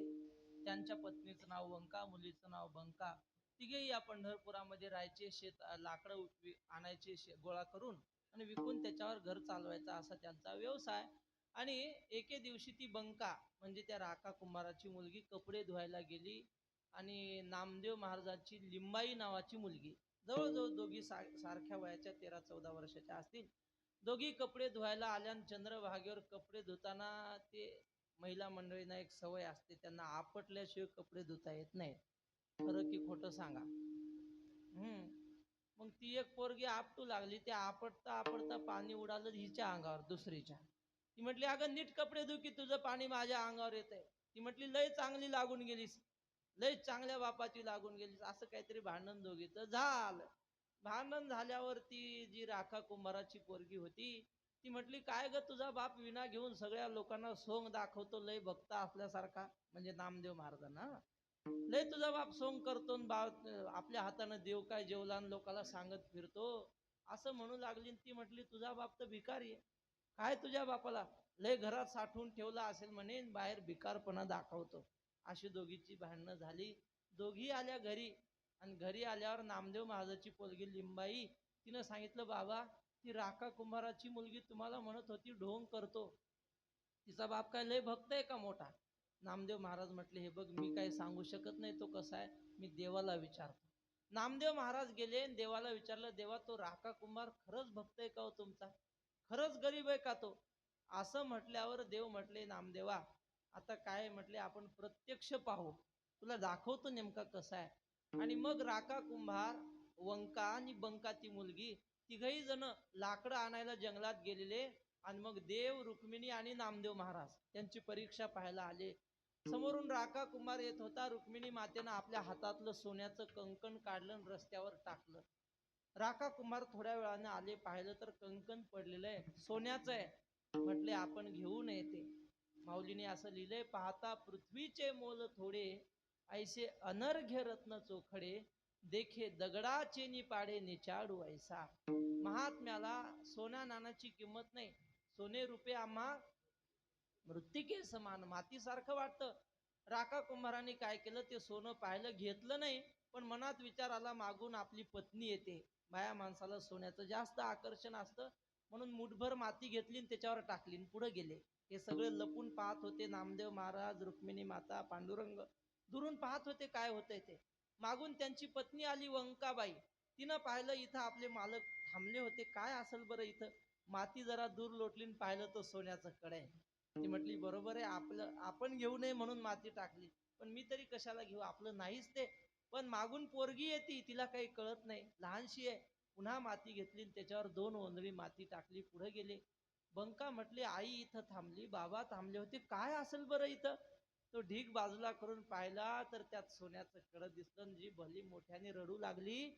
त्यांच्या पत्नीचं नाव वंका, मुलीचं नाव बंका. तिघेही या पंढरपुरामध्ये राहायचे. शेत लाकडं आणायचे गोळा करून आणि विकून त्याच्यावर घर चालवायचा, असा त्यांचा व्यवसाय. आणि एके दिवशी ती बंका म्हणजे त्या राका कुंभाराची मुलगी कपडे धुवायला गेली आणि नामदेव महाराजांची लिंबाई नावाची मुलगी, जवळजवळ दोघी सारख्या वयाच्या 13-14 वर्षाच्या असतील, दोघी कपडे धुवायला आल्या. चंद्रभागेवर कपडे धुताना ते महिला मंडळींना एक सवय असते, त्यांना आपटल्याशिवाय कपडे धुता येत नाहीत. खरं की खोटं सांगा? मग ती एक पोरगी आपटू लागली. ते आपटता आपटता पाणी उडालं हिच्या अंगावर, दुसरीच्या. ती म्हटली, अगं नीट कपडे धु की तुझं पाणी माझ्या अंगावर येतंय. ती म्हटली, लय चांगली लागून गेलीस, लय चांगल्या बापाची लागून गेलीस. असं काहीतरी भांडण दोघीचं झालं. भांडण झाल्यावर ती जी राखा कुंभाराची पोरगी होती, ती म्हटली, काय ग तुझा बाप विना घेऊन सगळ्या लोकांना सोंग दाखवतो, लय भक्त असल्यासारखा, म्हणजे नामदेव महाराजांना, लय तुझा बाप सोंग करतो, आपल्या हातानं देव काय जेवला आणि लोकांना सांगत फिरतो, असं म्हणू लागली. ती म्हटली, तुझा बाप तर भिकारी आहे, काय तुझ्या बापाला लय घरात साठवून ठेवला असेल म्हणे, बाहेर भिकारपणा दाखवतो. अशी दोघीची भांडणं झाली. दोघी आल्या घरी आणि घरी आल्यावर नामदेव महाराजाची पोरगी लिंबाई, तिनं सांगितलं, बाबा ती राका कुंभाराची मुलगी तुम्हाला म्हणत होती ढोंग करतो, तिचा बाप काय लय भक्त आहे का मोठा? नामदेव महाराज म्हटले, हे बघ मी काही सांगू शकत नाही तो कसा आहे, मी देवाला विचारतो. नामदेव महाराज गेले, देवाला विचारलं, देवा तो राका कुंभार खरंच भक्त आहे का हो तुमचा, खरंच गरीब आहे का तो? असं म्हटल्यावर देव म्हटले, नामदेवा आता काय म्हटले, आपण प्रत्यक्ष पाहू, तुला दाखवतो नेमका कसा आहे. आणि मग राका कुंभार, वंका आणि बंका ती मुलगी, तिघही जण लाकडं आणायला जंगलात गेलेले. आणि मग देव, रुक्मिणी आणि नामदेव महाराज त्यांची परीक्षा पाहायला आले. समोरून राका कुमार येत होता. रुक्मिणी मातेनं आपल्या हातातलं सोन्याचं कंकण काढलं आणि रस्त्यावर टाकलं. राका कुमार थोड्या वेळाने आले, पाहिलं तर कंकण पडलेलं आहे, सोन्याचं आहे. म्हटले आपण घेऊ नये ते. माऊलीने असं लिहिलंय, पाहता पृथ्वीचे मोल थोडे, ऐसे अनर्घ्य रत्न चोखडे, देखे दगडाचे निपाडे निचाडू ऐसा. महात्म्याला सोन्या नाण्याची किंमत नाही. सोने रुपये आम्हा मृत्तिके समान, मातीसारखं वाटतं. राका कुंभाराने काय केलं, ते सोनं पाहिलं, घेतलं नाही, पण मनात विचार आला मागून आपली पत्नी येते. बाया माणसाला सोन्याचं जास्त आकर्षण असतं, म्हणून मुठभर माती घेतली आणि त्याच्यावर टाकली आणि पुढे गेले. हे सगळे लपून पाहत होते नामदेव महाराज, रुक्मिणी माता, पांडुरंग दुरून पाहत होते काय होतंय ते. मागून त्यांची पत्नी आली वंकाबाई. तिनं पाहिलं इथं आपले मालक थांबले होते, काय असेल बरं इथं. माती जरा दूर लोटली आणि पाहिलं तो सोन्याचं कड आहे. ती म्हटली बरोबर आहे, आपलं आपण घेऊ नये म्हणून माती टाकली, पण मी तरी कशाला घेऊ, आपलं नाहीच ते. पण मागून पोरगी येते, तिला काही कळत नाही, लहानशी आहे. पुन्हा माती घेतली आणि त्याच्यावर 2 ओंजळी माती टाकली, पुढे गेले. बंका म्हटले आई इथं थांबली, बाबा थांबले होते, काय असेल बरं इथं. तो ढीग बाजूला करून पाहिला तर त्यात सोन्याचं कडं दिसलं. जी भली मोठ्याने रडू लागली.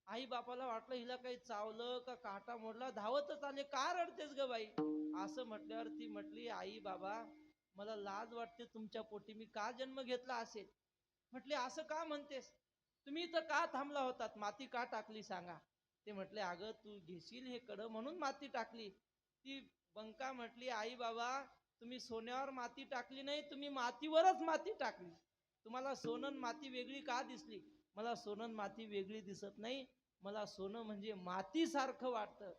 आई बापाला वाटलं हिला काही चावलं का काटा मोडला, धावतच आले, का रडतेस ग बाई. असं म्हटल्यावर ती म्हटली आई बाबा मला लाज वाटते, तुमच्या पोटी मी का जन्म घेतला असेल. म्हटले असं का म्हणतेस, तुम्ही इथं का थांबला होतात, माती का टाकली सांगा. ते म्हटले अगं तू घेशील हे कडं म्हणून माती टाकली. ती बंका म्हटली आई बाबा तुम्ही सोन्यावर माती टाकली नाही, तुम्ही मातीवरच माती टाकली. तुम्हाला सोनं माती वेगळी का दिसली, मला सोनं माती वेगळी दिसत नाही, मला सोनं म्हणजे माती सारखं वाटतं.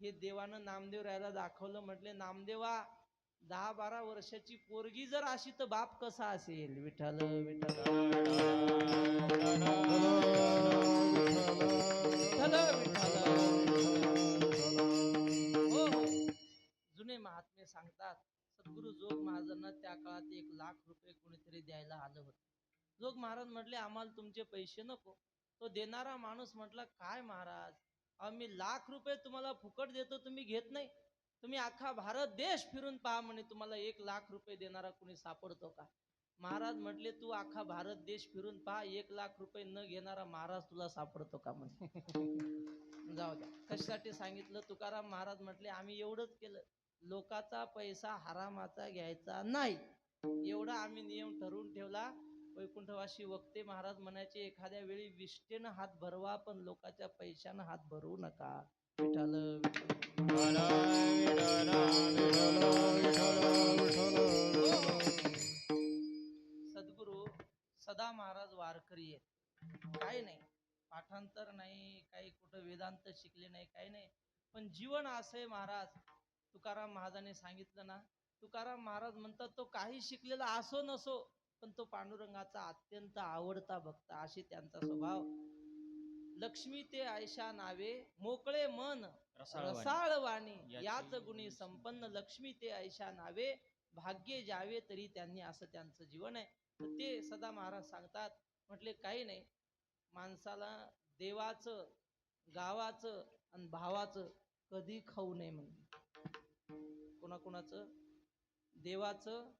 हे देवानं नामदेव रायाला दाखवलं. म्हटले नामदेवा 10-12 वर्षाची पोरगी जर अशी तर बाप कसा असेल. विठ्ठल विठ्ठल विठ्ठल विठ्ठल. हो हो, जुने महात्मे सांगतात सद्गुरु जोग महाराजांना त्या काळात 1,00,000 रुपये कोणीतरी द्यायला आलं होतं. जोग महाराज म्हटले आम्हाला तुमचे पैसे नको. तो देणारा माणूस म्हटला काय महाराज, आम्ही 1,00,000 रुपये तुम्हाला फुकट देतो, तुम्ही घेत नाही. तुम्ही अख्खा भारत देश फिरून पहा म्हणे, तुम्हाला 1,00,000 रुपये देणारा कोणी सापडतो का. महाराज म्हटले तू अख्खा भारत देश फिरून पहा, 1,00,000 रुपये न घेणारा महाराज तुला सापडतो का म्हणे. जाऊ द्या, कशासाठी सांगितलं. तुकाराम महाराज म्हटले आम्ही एवढंच केलं, लोकाचा पैसा हरामाचा घ्यायचा नाही, एवढा आम्ही नियम ठरवून ठेवला. वैकुंठवासी वक्ते महाराज म्हणायचे एखाद्या वेळी विष्टेनं हात भरवा, पण लोकांच्या पैशानं हात भरवू नका. विठ्ठल सद्गुरु सदा महाराज वारकरी आहेत, काही नाही पाठांतर नाही, काही कुठं वेदांत शिकले नाही, काही नाही, पण जीवन असंय महाराज. तुकाराम महाराजांनी सांगितलं ना, तुकाराम महाराज म्हणतात तो काही शिकलेला असो नसो, पण तो पांडुरंगाचा अत्यंत आवडता भक्त, अशी त्यांचा स्वभाव. लक्ष्मी ते ऐशा नावे, मोकळे मन रसाळ वाणी, याच गुणी संपन्न. लक्ष्मी ते ऐशा नावे, भाग्य जावे तरी त्यांनी, असं त्यांचं जीवन आहे. तर ते सदा महाराज सांगतात. म्हटले काही नाही, माणसाला देवाचं, गावाचं आणि भावाचं कधी खाऊ नये म्हणून. कोणाकोणाचं, देवाचं,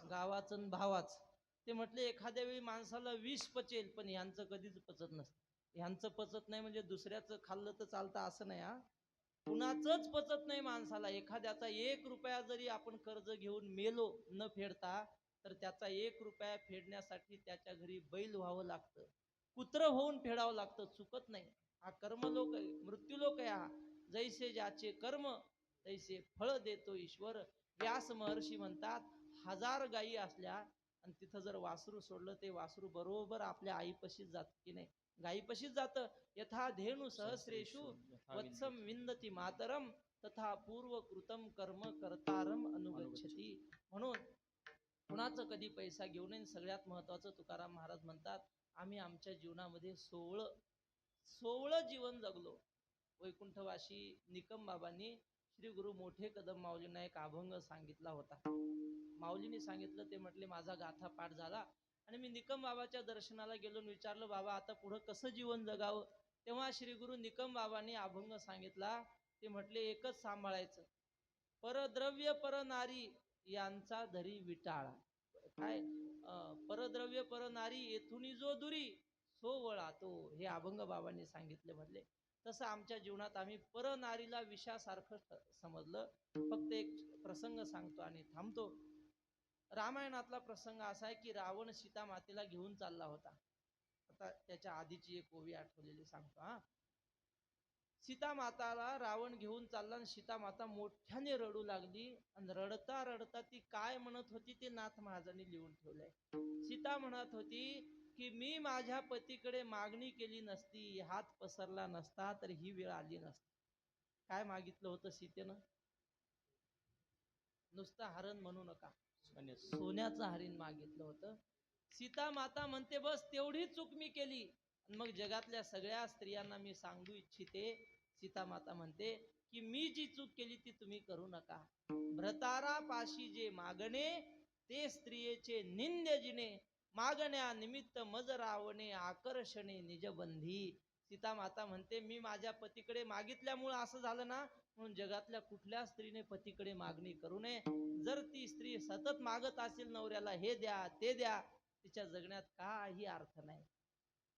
गावाचं आणि भावाचं. ते म्हटले एखाद्या वेळी माणसाला विष पचेल, पण ह्यांचं कधीच पचत नसतं. ह्यांचं पचत नाही म्हणजे दुसऱ्याचं खाल्लं तर चालतं असं नाही हा, कुणाचंच पचत नाही माणसाला. एखाद्याचा 1 रुपया जरी आपण कर्ज घेऊन मेलो न फेडता, तर त्याचा 1 रुपया फेडण्यासाठी त्याच्या घरी बैल व्हावं लागतं, कुत्र होऊन फेडावं लागतं, चुकत नाही. हा कर्मलोक आहे, मृत्यूलोक आहे हा. जैसे ज्याचे कर्म तैसे फळ देतो ईश्वर. व्यास महर्षी म्हणतात 1000 गायी असल्या आणि तिथं जर वासरू सोडलं, ते वासरू बरोबर आपल्या आईपाशीच जात की नाही, गायीपाशीच जातं. यथा धेनु सहस्रेषु वत्सम विंदती मातरम, तथा पूर्व कृतम कर्म कर्तारम अनुगच्छती. म्हणून कुणाचं कधी पैसा घेऊ नये. सगळ्यात महत्वाचं तुकाराम महाराज म्हणतात आम्ही आमच्या जीवनामध्ये 16 जीवन जगलो. वैकुंठवासी निकम बाबांनी श्री गुरु मोठे कदम माऊलींना एक अभंग सांगितला होता. माऊलींनी सांगितलं, ते म्हटले माझा गाथा पाठ झाला आणि मी निकम बाबाच्या दर्शनाला गेलो आणि विचारलं बाबा आता पुढं कसं जीवन जगावं. तेव्हा श्री गुरु निकम बाबांनी अभंग सांगितला. ते म्हटले एकच सांभाळायचं, परद्रव्य परनारी यांचा धरी विटाळा. काय परद्रव्य परनारी येथुनी जो दुरी सो वळातो, हे अभंग बाबांनी सांगितले म्हटले. तसं आमच्या जीवनात आम्ही परनारीला विषासारखं समजलं. फक्त एक प्रसंग सांगतो आणि थांबतो. रामायणातला प्रसंग असा आहे की रावण सीता मातेला घेऊन चालला होता. आता त्याच्या आधीची एक ओवी आठवलेली सांगतो. सीता माताला रावण घेऊन चालला आणि सीता माता मोठ्याने रडू लागली आणि रडता रडता ती काय म्हणत होती ते नाथ महाराजांनी लिहून ठेवलंय. सीता म्हणत होती की मी माझ्या पतीकडे मागणी केली नसती, हात पसरला नसता तर ही वेळ आली नसती. काय मागितलं होतं सीतेनं? नुसतं हरण म्हणू नका, सोन्याचं हरिण मागितलं होतं. सीता माता म्हणते बस तेवढी चूक मी केली, मग जगातल्या सगळ्या स्त्रियांना मी सांगू इच्छिते. सीता माता म्हणते की मी जी चूक केली ती तुम्ही करू नका. भ्रतारा पाशी जे मागणे ते स्त्रियेचे निंद्य जिने, मागण्या निमित्त मज रावणे आकर्षणे निजबंधी. सीता माता म्हणते मी माझ्या पतीकडे मागितल्यामुळे असं झालं ना, म्हणून जगातल्या कुठल्या स्त्रीने पतीकडे मागणी करू नये. जर ती स्त्री सतत मागत असेल नवऱ्याला हे द्या ते द्या, तिच्या जगण्यात काही अर्थ नाही.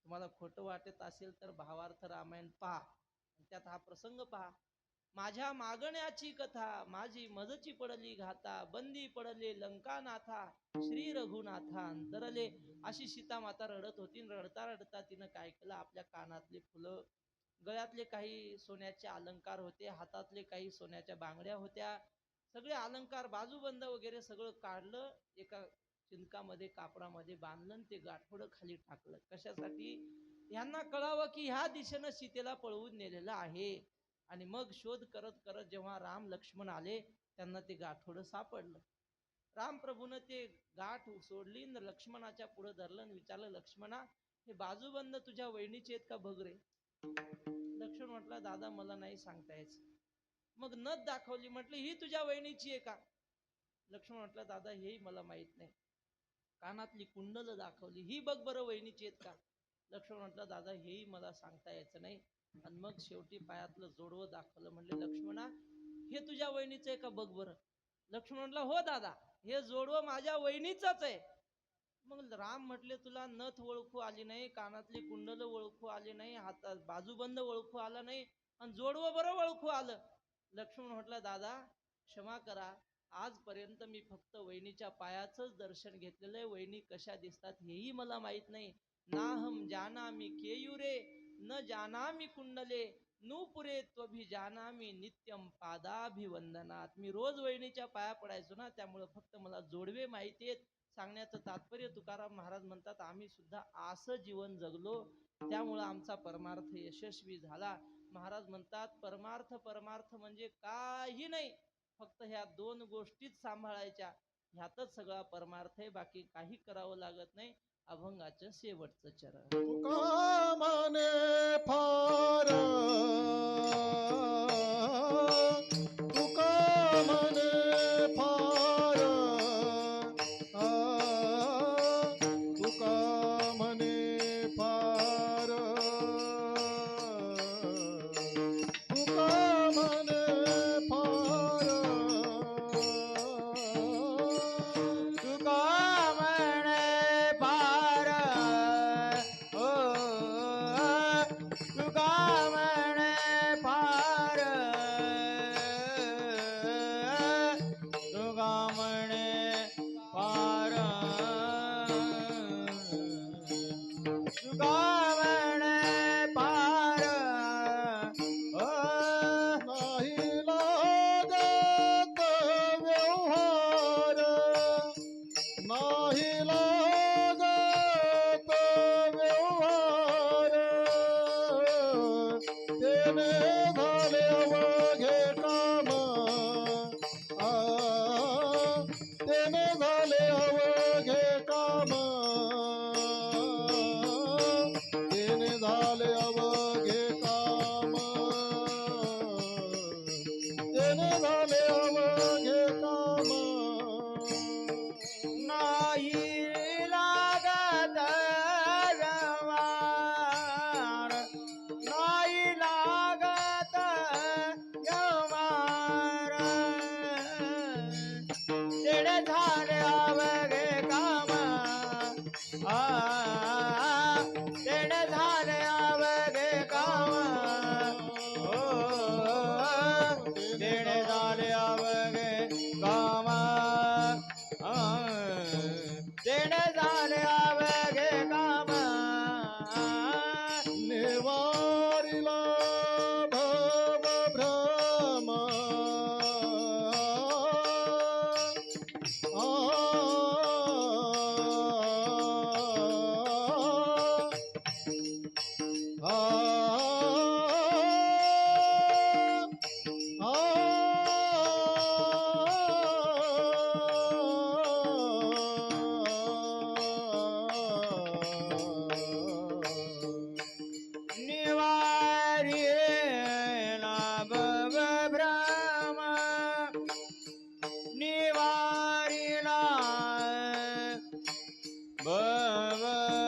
तुम्हाला खोटं वाटत असेल तर भावार्थ रामायण पहा, त्यात हा प्रसंग पहा. माझ्या मागण्याची कथा माझी मजची पडली घाता, बंदी पडले लंकानाथा श्री रघुनाथा अंतरले. अशी सीता माता रडत होती. रडता रडता तिनं काय केलं, आपल्या कानातले फुलं, गळ्यातले काही सोन्याचे अलंकार होते, हातातले काही सोन्याच्या बांगड्या होत्या, सगळे अलंकार बाजूबंद वगैरे सगळं काढलं, एका चिंकामध्ये कापडामध्ये बांधलं, ते गाठोडं खाली टाकलं. कशासाठी? यांना कळावं की ह्या दिशेनं सीतेला पळवून नेलेलं आहे. आणि मग शोध करत करत जेव्हा राम लक्ष्मण आले त्यांना ते गाठोडं सापडलं. रामप्रभूनं ते गाठ सोडली, लक्ष्मणाच्या पुढे धरलं आणि विचारलं, लक्ष्मणा हे बाजूबंद तुझ्या वहिनीचे आहेत का बघ रे. लक्ष्मण म्हटलं दादा मला नाही सांगता यायचं. मग नथ दाखवली, म्हटलं ही तुझ्या वहिनीची आहे का? लक्ष्मण म्हटलं दादा हेही मला माहित नाही. कानातली कुंडल दाखवली, ही बघ बरं वहिनीची आहेत का? लक्ष्मण म्हटलं दादा हेही मला सांगता यायचं नाही. आणि मग शेवटी पायातलं जोडवं दाखवलं. म्हणले लक्ष्मणा हे तुझ्या वहिनीचं आहे का बघ बरं. लक्ष्मण म्हटलं हो दादा हे जोडवं माझ्या वहिनीचंच आहे. मग राम म्हटले तुला नथ ओळखू आली नाही, कानातली कुंडल ओळखू आली नाही, हातात बाजूबंद ओळखू आला नाही, आणि जोडवं बरं ओळखू आलं. लक्ष्मण म्हटलं दादा क्षमा करा, आजपर्यंत मी फक्त वहिनीच्या पायाचंच दर्शन घेतलेलं आहे. वहिनी कशा दिसतात हेही मला माहित नाही. नाहम जानामि केयुरे न जानामि कुंडले नूपुरे त्वभि जानामि नित्यम पादाभिवंदनात. मी रोज वहिनीच्या पाया पडायचो ना, त्यामुळे फक्त मला जोडवे माहिती आहेत. सांगण्याचं तात्पर्य तुकाराम महाराज म्हणतात आम्ही सुद्धा असं जीवन जगलो, त्यामुळं आमचा परमार्थ यशस्वी झाला. महाराज म्हणतात परमार्थ परमार्थ म्हणजे काही नाही, फक्त ह्या दोन गोष्टीच सांभाळायच्या, ह्यातच सगळा परमार्थ आहे, बाकी काही करावं लागत नाही. अभंगाचं शेवटचं चरण. तुका म्हणे फार, तुका म्हणे फार, तुका म्हणे फार, तुका म्हणे फार, तुका म्हणे फार, तुका म्हणे फार, तुका म्हणे फार, तुका म्हणे फार, नाही लागत व्यवहार, नाही लागत व्यवहार, तेने झाले अवघे काम, तेने झाले अवघे काम, तेने झाले अवघे काम, तेने झाले अवघे काम. नाही लागत व्यवहार, नाही लागत निवारिला भव भ्रम निवारिला भव भ्रम निवारिला भव भ्रम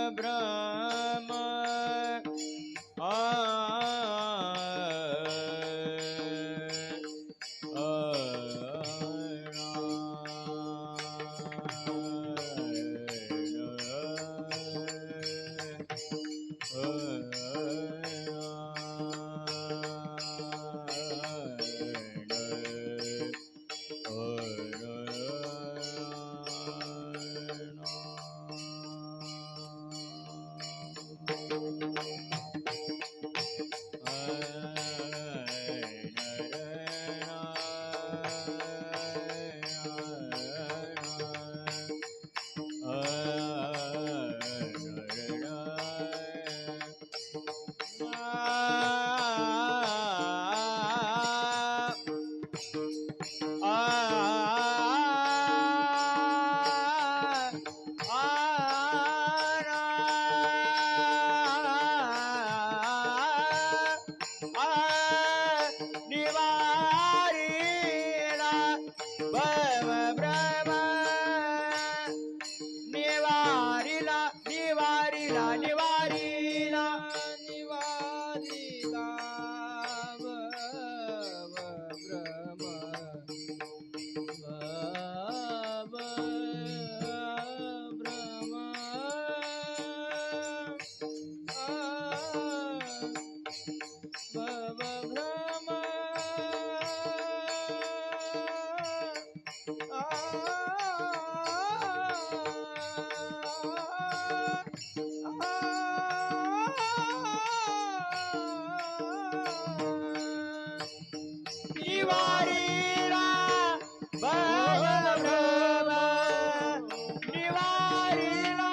निवारिला भव भ्रम निवारिला निवारिला निवारिला निवारिला भव भ्रम भव भ्रम भव भ्रम निवारिला भव भ्रम निवारिला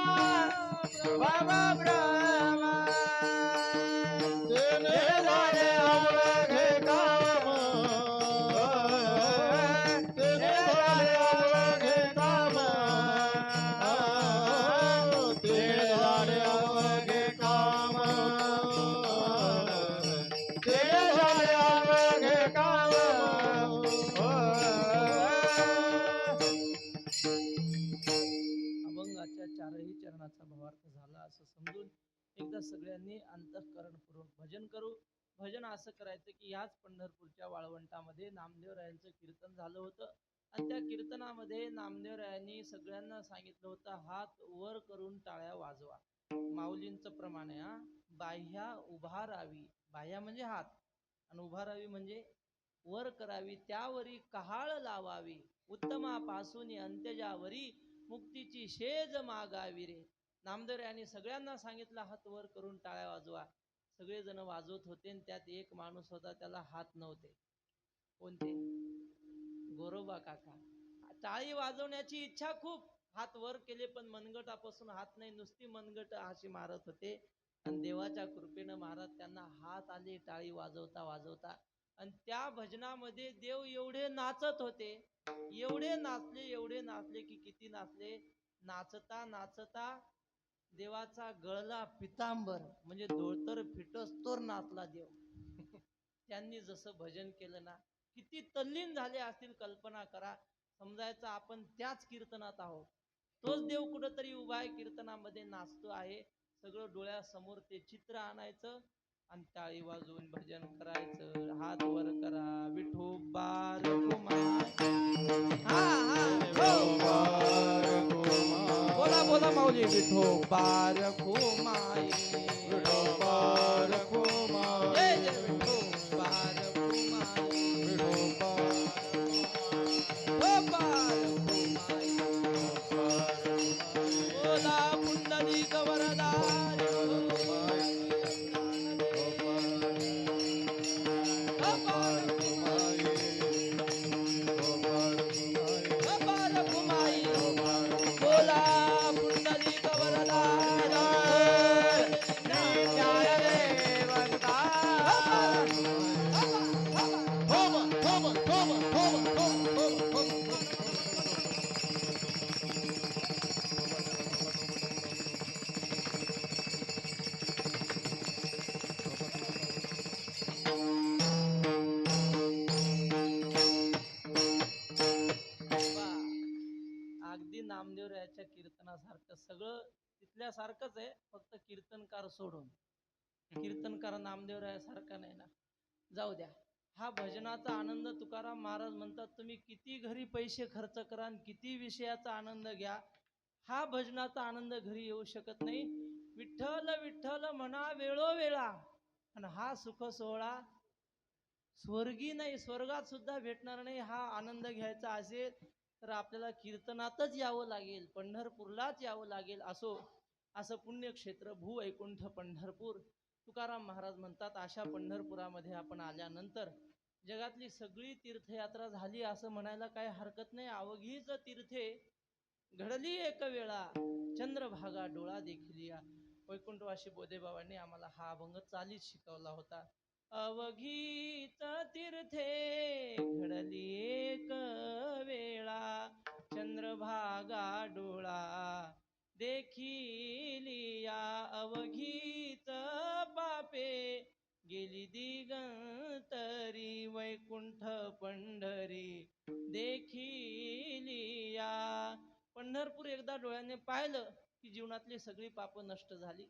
भव भ्रम तेने झाले अवघे काम तेने झाले अवघे काम तेने झाले अवघे काम तेने झाले अवघे काम अभंगाच्या चारही चरणाचा भावार्थ झाला असं समजून एकदा सगळ्यांनी अंतःकरणपूर्वक भजन करू. भजन असं करायचं की ह्याच पंढरपूरच्या वाळवंटामध्ये नामदेवरायांचं कीर्तन झालं होतं आणि त्या कीर्तनामध्ये नामदेवरायांनी सगळ्यांना सांगितलं होतं हात वर करून टाळ्या वाजवा. माऊलींचं प्रमाण आहे हा. बाह्या उभा राहावी, बाह्या म्हणजे हात आणि उभा राहावी म्हणजे वर करावी, त्यावरी कहाळ लावावी, उत्तमापासून अंत्यजावरी मुक्तीची शेज मागावी रे. नामदेवरायांनी सगळ्यांना सांगितलं हात वर करून टाळ्या वाजवा. सगळेजण वाजवत होते आणि त्यात एक माणूस होता त्याला हात नव्हते. कोणते? गोरोबा काका. टाळी वाजवण्याची इच्छा खूप, हात वर केले पण मनगटापासून हात नाही, नुसती मनगट अशी मारत होते आणि देवाच्या कृपेनं महाराज त्यांना हात आले टाळी वाजवता वाजवता. आणि त्या भजनामध्ये देव एवढे नाचत होते, एवढे नाचले की किती नाचले. नाचता नाचता देवाचा गळला पितांबर म्हणजे धोतर फिटस्तोर नाचला देव. त्यांनी जसं भजन केलं ना, किती तल्लीन झाले असतील कल्पना करा. समजायचं आपण त्याच कीर्तनात आहोत. तोच देव कुठंतरी उभा आहे कीर्तनामध्ये नाचतो आहे. सगळं डोळ्यासमोर ते चित्र आणायचं आणि टाळी वाजवून भजन करायचं. हात वर करा, विठोबा रखुमाई. हा हा बोला बोला माऊली. विठोबा रखुमाई, विठोबा रखुमाई, जय जय विठोबा रखुमाई, विठोबा विठोबा रखुमाई. बोला पुंडलिक वरदारी, असल्यासारखंच आहे, फक्त कीर्तनकार सोडून. कीर्तनकार नामदेवराया सारखा नाही ना. जाऊ द्या. हा भजनाचा आनंद तुकाराम महाराज म्हणतात, तुम्ही किती घरी पैसे खर्च करा आणि किती विषयाचा आनंद घ्या, हा भजनाचा आनंद घरी येऊ शकत नाही. विठ्ठल विठ्ठल म्हणा वेळोवेळा, आणि हा सुख सोहळा स्वर्गी नाही, स्वर्गात सुद्धा भेटणार नाही. हा आनंद घ्यायचा असेल तर आपल्याला कीर्तनातच यावं लागेल, पंढरपूरलाच यावं लागेल. असं पुण्यक्षेत्र भूवैकुंठ पंढरपूर. तुकाराम महाराज म्हणतात, अशा पंढरपुरामध्ये आपण आल्यानंतर जगातली सगळी तीर्थयात्रा झाली असं म्हणायला काही हरकत नाही. अवघीच तीर्थे घडली एक वेळा, चंद्रभागा डोळा देखिलिया. वैकुंठवासी बोधेबाबांनी आम्हाला हा अभंग चालीत शिकवला होता. अवघीच तीर्थे घडली एक वेळा, चंद्रभागा डोळा देखिलिया. अवघीच पापे गेली दिगंतरी, वैकुंठ पंढरी देखिलिया. पंढरपूर एकदा डोळ्याने पाहिलं की जीवनातली सगळी पापं नष्ट झाली.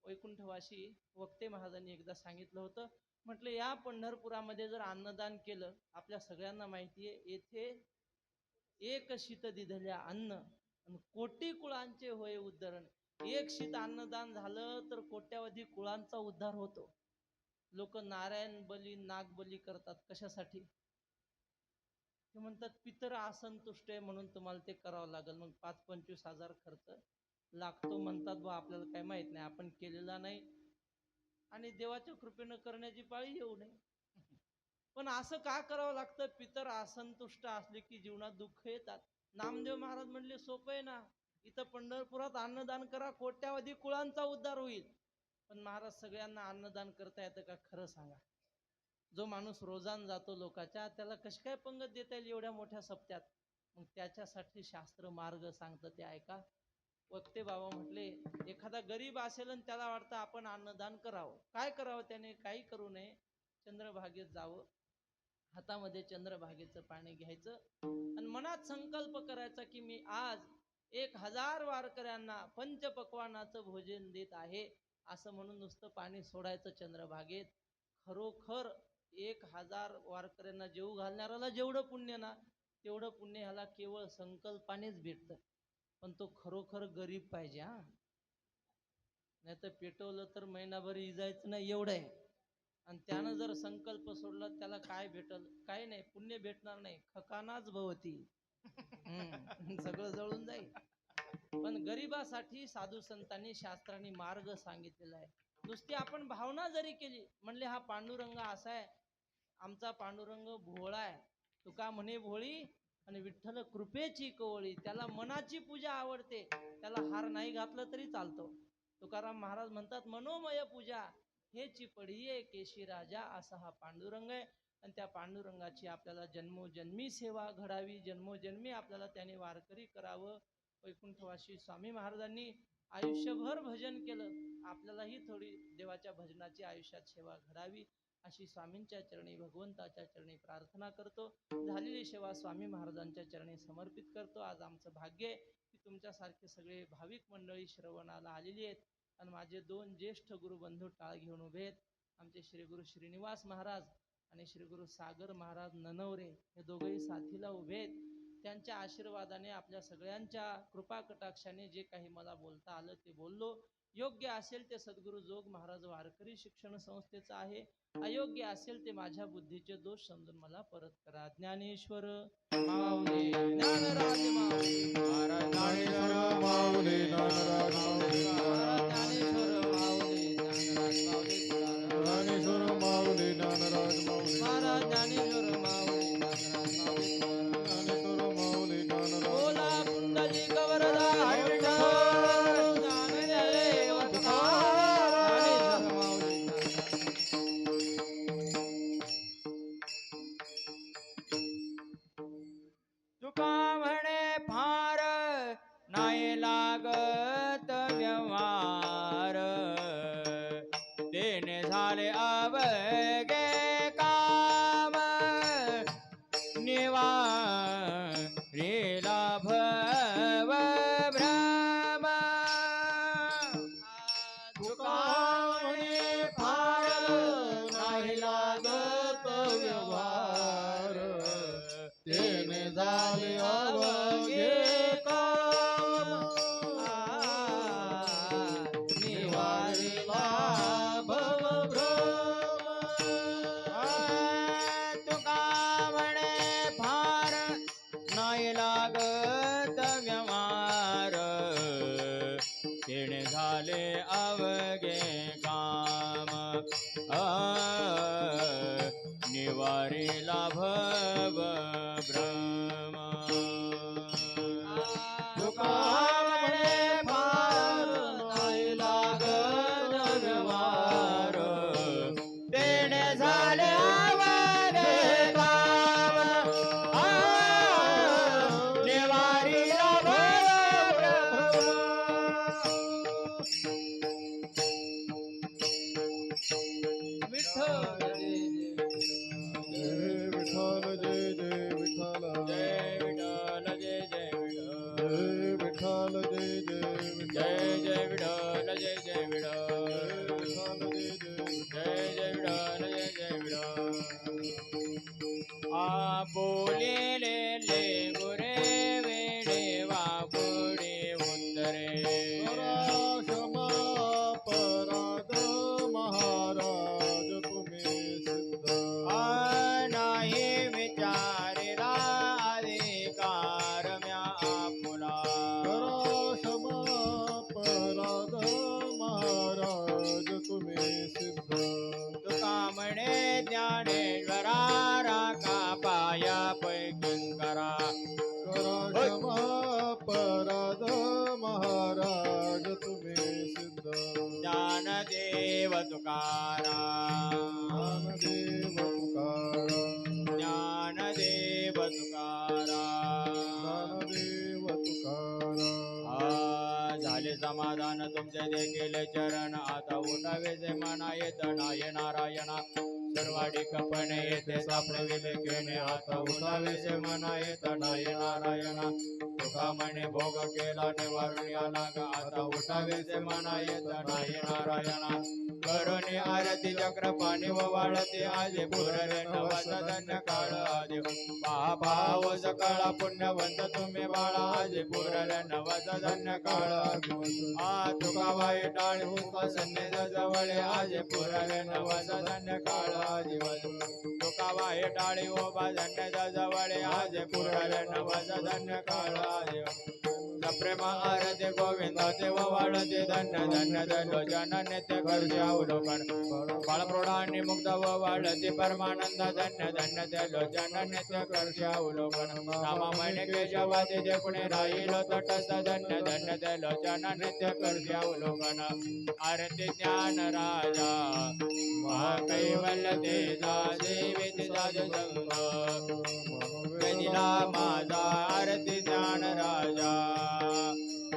वैकुंठवासी वक्ते महाराजांनी एकदा सांगितलं होतं, म्हटलं या पंढरपुरामध्ये जर अन्नदान केलं, आपल्या सगळ्यांना माहिती आहे येथे एक शीत दिधल्या अन्न आणि कोटी कुळांचे होय उद्धरण. एक शीत अन्नदान झालं तर कोट्यावधी कुळांचा उद्धार होतो. लोक नारायण बली नाग बली करतात, कशासाठी? ते म्हणतात पितर असंतुष्ट आहे म्हणून तुम्हाला ते करावं लागेल. मग 5-25 हजार खर्च लागतो म्हणतात. बा आपल्याला काय माहित नाही, आपण केलेला नाही आणि देवाच्या कृपेनं करण्याची पाळी येऊ नये. पण असं का करावं लागतं? पितर असंतुष्ट असले की जीवनात दुःख येतात. नामदेव महाराज म्हणले सोपं आहे ना, इथं पंढरपुरात अन्नदान करा, कोट्यावधी कुळांचा उद्धार होईल. पण महाराज सगळ्यांना अन्नदान करता येतं का? खरं सांगा. जो माणूस रोजान जातो लोकाच्या, त्याला कशी काय पंगत देता येईल एवढ्या मोठ्या सप्त्यात? मग त्याच्यासाठी शास्त्र मार्ग सांगतं, ते ऐका. वक्ते बाबा म्हटले, एखादा गरीब असेल आणि त्याला वाटतं आपण अन्नदान करावं, काय करावं त्याने? काही करू नये, चंद्रभागेत जावं, हातामध्ये चंद्रभागेचं पाणी घ्यायचं आणि मनात संकल्प करायचा की मी आज 1000 वारकऱ्यांना पंचपक्वानाचं भोजन देत आहे, असं म्हणून नुसतं पाणी सोडायचं चंद्रभागेत. खरोखर 1000 वारकऱ्यांना जेवू घालणाऱ्याला जेवढं पुण्य ना, तेवढं पुण्य ह्याला केवळ संकल्पानेच भेटतं. पण तो खरोखर गरीब पाहिजे हा, नाही तर पेटवलं तर महिनाभर इजायचं नाही एवढं आहे. आणि त्यानं जर संकल्प सोडला त्याला काय भेटल? काही नाही, पुण्य भेटणार नाही, खकानाच भवती. सगळं जळून जाईल. पण गरिबासाठी साधू संतांनी शास्त्रांनी मार्ग सांगितलेला आहे. नुसती आपण भावना जरी केली, म्हणले हा पांडुरंग असा आहे, आमचा पांडुरंग भोळा आहे, तुका म्हणे भोळी आणि विठ्ठल कृपेची कवळी. त्याला मनाची पूजा आवडते, त्याला हार नाही घातलं तरी चालतो. तुकाराम महाराज म्हणतात, मनोमय पूजा हेची पढिये केशी राजा, असा हा पांडुरंग आहे. आणि त्या पांडुरंगाची आपल्याला जन्मोजन्मी सेवा घडावी, जन्मोजन्मी आपल्याला त्याने वारकरी करावं. वैकुंठवासी स्वामी महाराजांनी आयुष्यभर भजन केलं, आपल्यालाही थोडी देवाच्या भजनाची आयुष्यात सेवा घडावी, अशी स्वामींच्या चरणी, भगवंताच्या चरणी प्रार्थना करतो. झालेली सेवा स्वामी महाराजांच्या चरणी समर्पित करतो. आज आमचं भाग्य आहे की तुमच्यासारखे सगळे भाविक मंडळी श्रवणाला आलेली आहेत. आणि माझे 2 ज्येष्ठ गुरुबंधू टाळ घेऊन उभे आहेत. आमचे श्री गुरु श्रीनिवास महाराज आणि श्री गुरु सागर महाराज ननवरे, हे दोघंही साथीला उभे आहेत. त्यांच्या आशीर्वादाने, आपल्या सगळ्यांच्या कृपा कटाक्षाने जे काही मला बोलता आलं ते बोललो. योग्य असेल ते सद्गुरु जोग महाराज वारकरी शिक्षण संस्थेचं आहे, अयोग्य असेल ते माझ्या बुद्धीचे दोष समजून मला परत करा. ज्ञानेश्वर माऊली, ज्ञानराज माऊली महाराज ज्ञानेश्वर माऊली, ज्ञानराज माऊली, ज्ञानेश्वर माऊली, ज्ञानराज माऊली, ज्ञानेश्वर माऊली, ज्ञानराज माऊली, महाराज ज्ञानेश्वर माऊली, ज्ञानराज माऊली, ज्ञानेश्वर माऊली, ज्ञानराज बोला पुंडलिक वरदा विठ्ठल, ज्ञानदेव तुकाराम, ज्ञानेश्वर माऊली, तुका म्हणे फार नाही लागत व्यवहार, तेने झाले अवघे काम, निवारिला भव भ्रम. निवारिला भव भ्रम तुका म्हणे फार नाही लागत व्यवहार तेने झाले आवारे काम निवारिला भव विठ्ठल जय विठ्ठल जय जय विठ्ठल जय विठ्ठल जय जय विठ्ठल जय विठ्ठल जय जय विठ्ठल जय जय विठ्ठल जय जय विठ्ठल जय जय विठ्ठल आ बोलेले गुरे वेडे वापुडे उत्तरे क्षमा पराग महाराज तुम्ही सिद्ध नाही विचारिला अधिकार म्या आपुला क्षमा पराग महाराज तुम्ही सिद्ध तुका म्हणे ज्ञानेश्वरा राखा पाया पैकिंकरा क्षमा पराग महाराज तुम्ही सिद्ध ज्ञानदेव तुकारा ज्ञानदेव तुकारा ज्ञानदेव तुकारा ज्ञानदेव तुकारा झाले समाधान तुमचे देखील चरण आता उठावे जे मना येत नाय नारायणा सर्वाडी कपणे येते सापडविले केणे आता उठावे जे मना येत नाय नारायणा तुका म्हणे भोग केला निवारून आला गा आता उठावे जे मना येत नाय नारायणा करुणी आरती चक्र पाणी व वाळते आजे पुरले नवाचा धन्य काळ आजे पाव सकाळ पुण्यवंत तुम्ही बाळा आजे पुरले नवाचा धन्य काळ आ तुका वाई टाळ हुका सन्निध जवळे आजे पुरले नवाचा धन्य काळ आजे तुका वाई टाळी ओबा धन्य जवळे आजे पुरले नवाचा धन्य काळ आजे प्रेम आरते गोविंद देव वाढते धन्य धन्य धन्य जन नित्य करते अवलोकन बाळप्रौढांनी मुग्ध व वाढते परमानंद धन्य धन्य देलो जन नित्य करते अवलोकन नामा महिने केशवाते जे पुणे राहील तटस्थ धन्य धन्य देलो जन नित्य करते अवलोकन आरती ज्ञान राजा महाकैवल्य तेजा देवी तेजा संग वेदिला माझा आरती ज्ञान राजा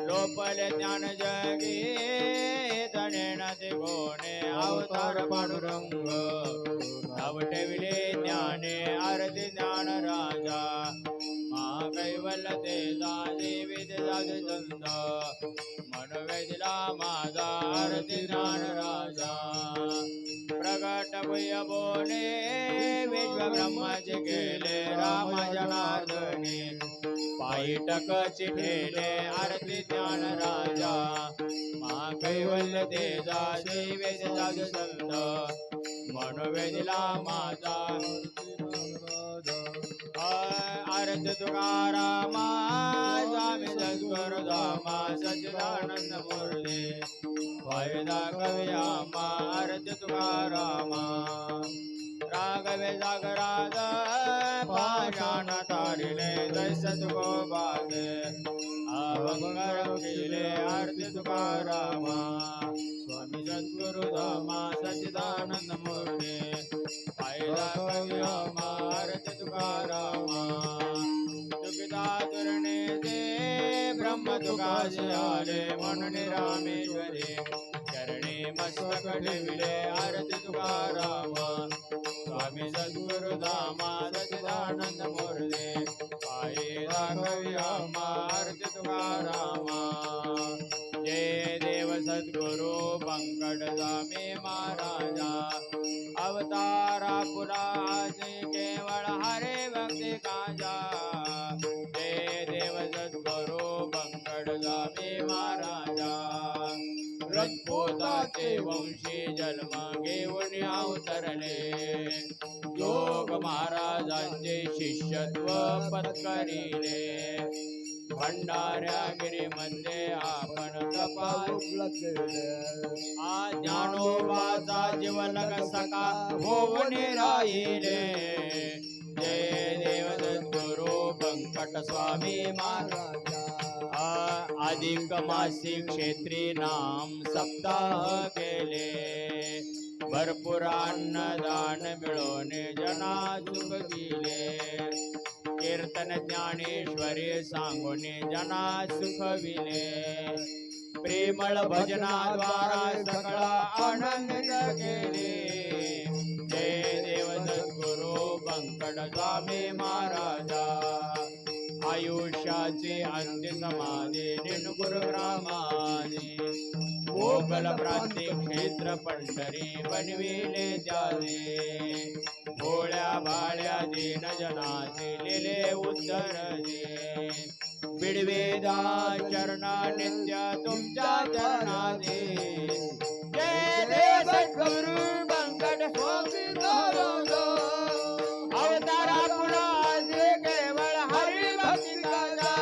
लोपले ज्ञान जगी धनेनाचे गोणे अवतार पांडुरंग नाव ठेविले ज्ञाने आरती ज्ञान राजा महाकैवल्य तेजा देवी तेजा संत मन वेदिला माझा आरती ज्ञान राजा प्रगट भूय बोले विश्व ब्रह्माचे केले राम जनार्दने पायी टकची ठेले आरती ज्ञान राजा महाकैवल्य तेजा देवे तेजा संत मनोवेदिला माझा आरती तुकारामा स्वामी सद्गुरु धामा सच्चिदानंद मूर्ती फायदा कवियामा आरती तुकारामा राघवे जागराज पाषाण तारिले दैसत गोबागे अभंगर केले आरती तुकारामा स्वामी सद्गुरु धामा सच्चिदानंद मूर्ती फायदा कवियामा आरती तुकारामा तुकिता तुरणे ते ब्रह्म तुकाशी आले म्हणून रामेश्वरी चरणी मस्तक ठेविले आरती तुकारामा स्वामी सद्गुरु धामा सच्चिदानंद मूर्ती पायी राघव्यामा आरती तुकारामा जय देव सद्गुरु पंकज स्वामी महाराजा अवतारा पुरा केवळ हरे भक्ति काजा जय देव सद्गुरु पंकज स्वामी महाराजा रजपुताचे वंशी जन्म घेऊन अवतरले जोग महाराजांचे शिष्यत्व पत्करिले भंडाऱ्या गिरीमध्ये आपण तपास ज्ञानोबाचा जीवलग सका होवने राहिले जय देव गुरु व्यंकट स्वामी महाराजा अधिक मासिक क्षेत्री नाम सप्ताह केले भरपूर अन्नदान मिळवून जना सुख दिले कीर्तन ज्ञानेश्वरी सांगून जना सुखविले प्रेमळ भजनाद्वारा सकळा आनंदित केले जय देवदत्त गुरु व्यंकट स्वामी महाराजा आयुष्याचे अंत्य समाधी गुरुग्रामाने मोगल प्रांतिक क्षेत्र पंढरी बनविले जाले भोळ्या भाळ्या दीन जनाचे लिले उद्धरजे बिडवेदा चरणा नित्य तुमच्या चरणाचे जय देव सद्गुरु व्यंकट स्वामी महाराजा अवतारा पुराजे केवळ हरी भक्ती गाजा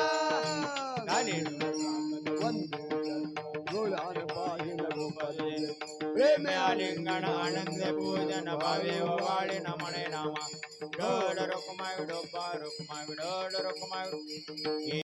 प्रेम आलिंगन आनंद पूजन भावे वाळे नमणे नामा डोड रुक्माय डोपा रुक्माय डोड रुक्माय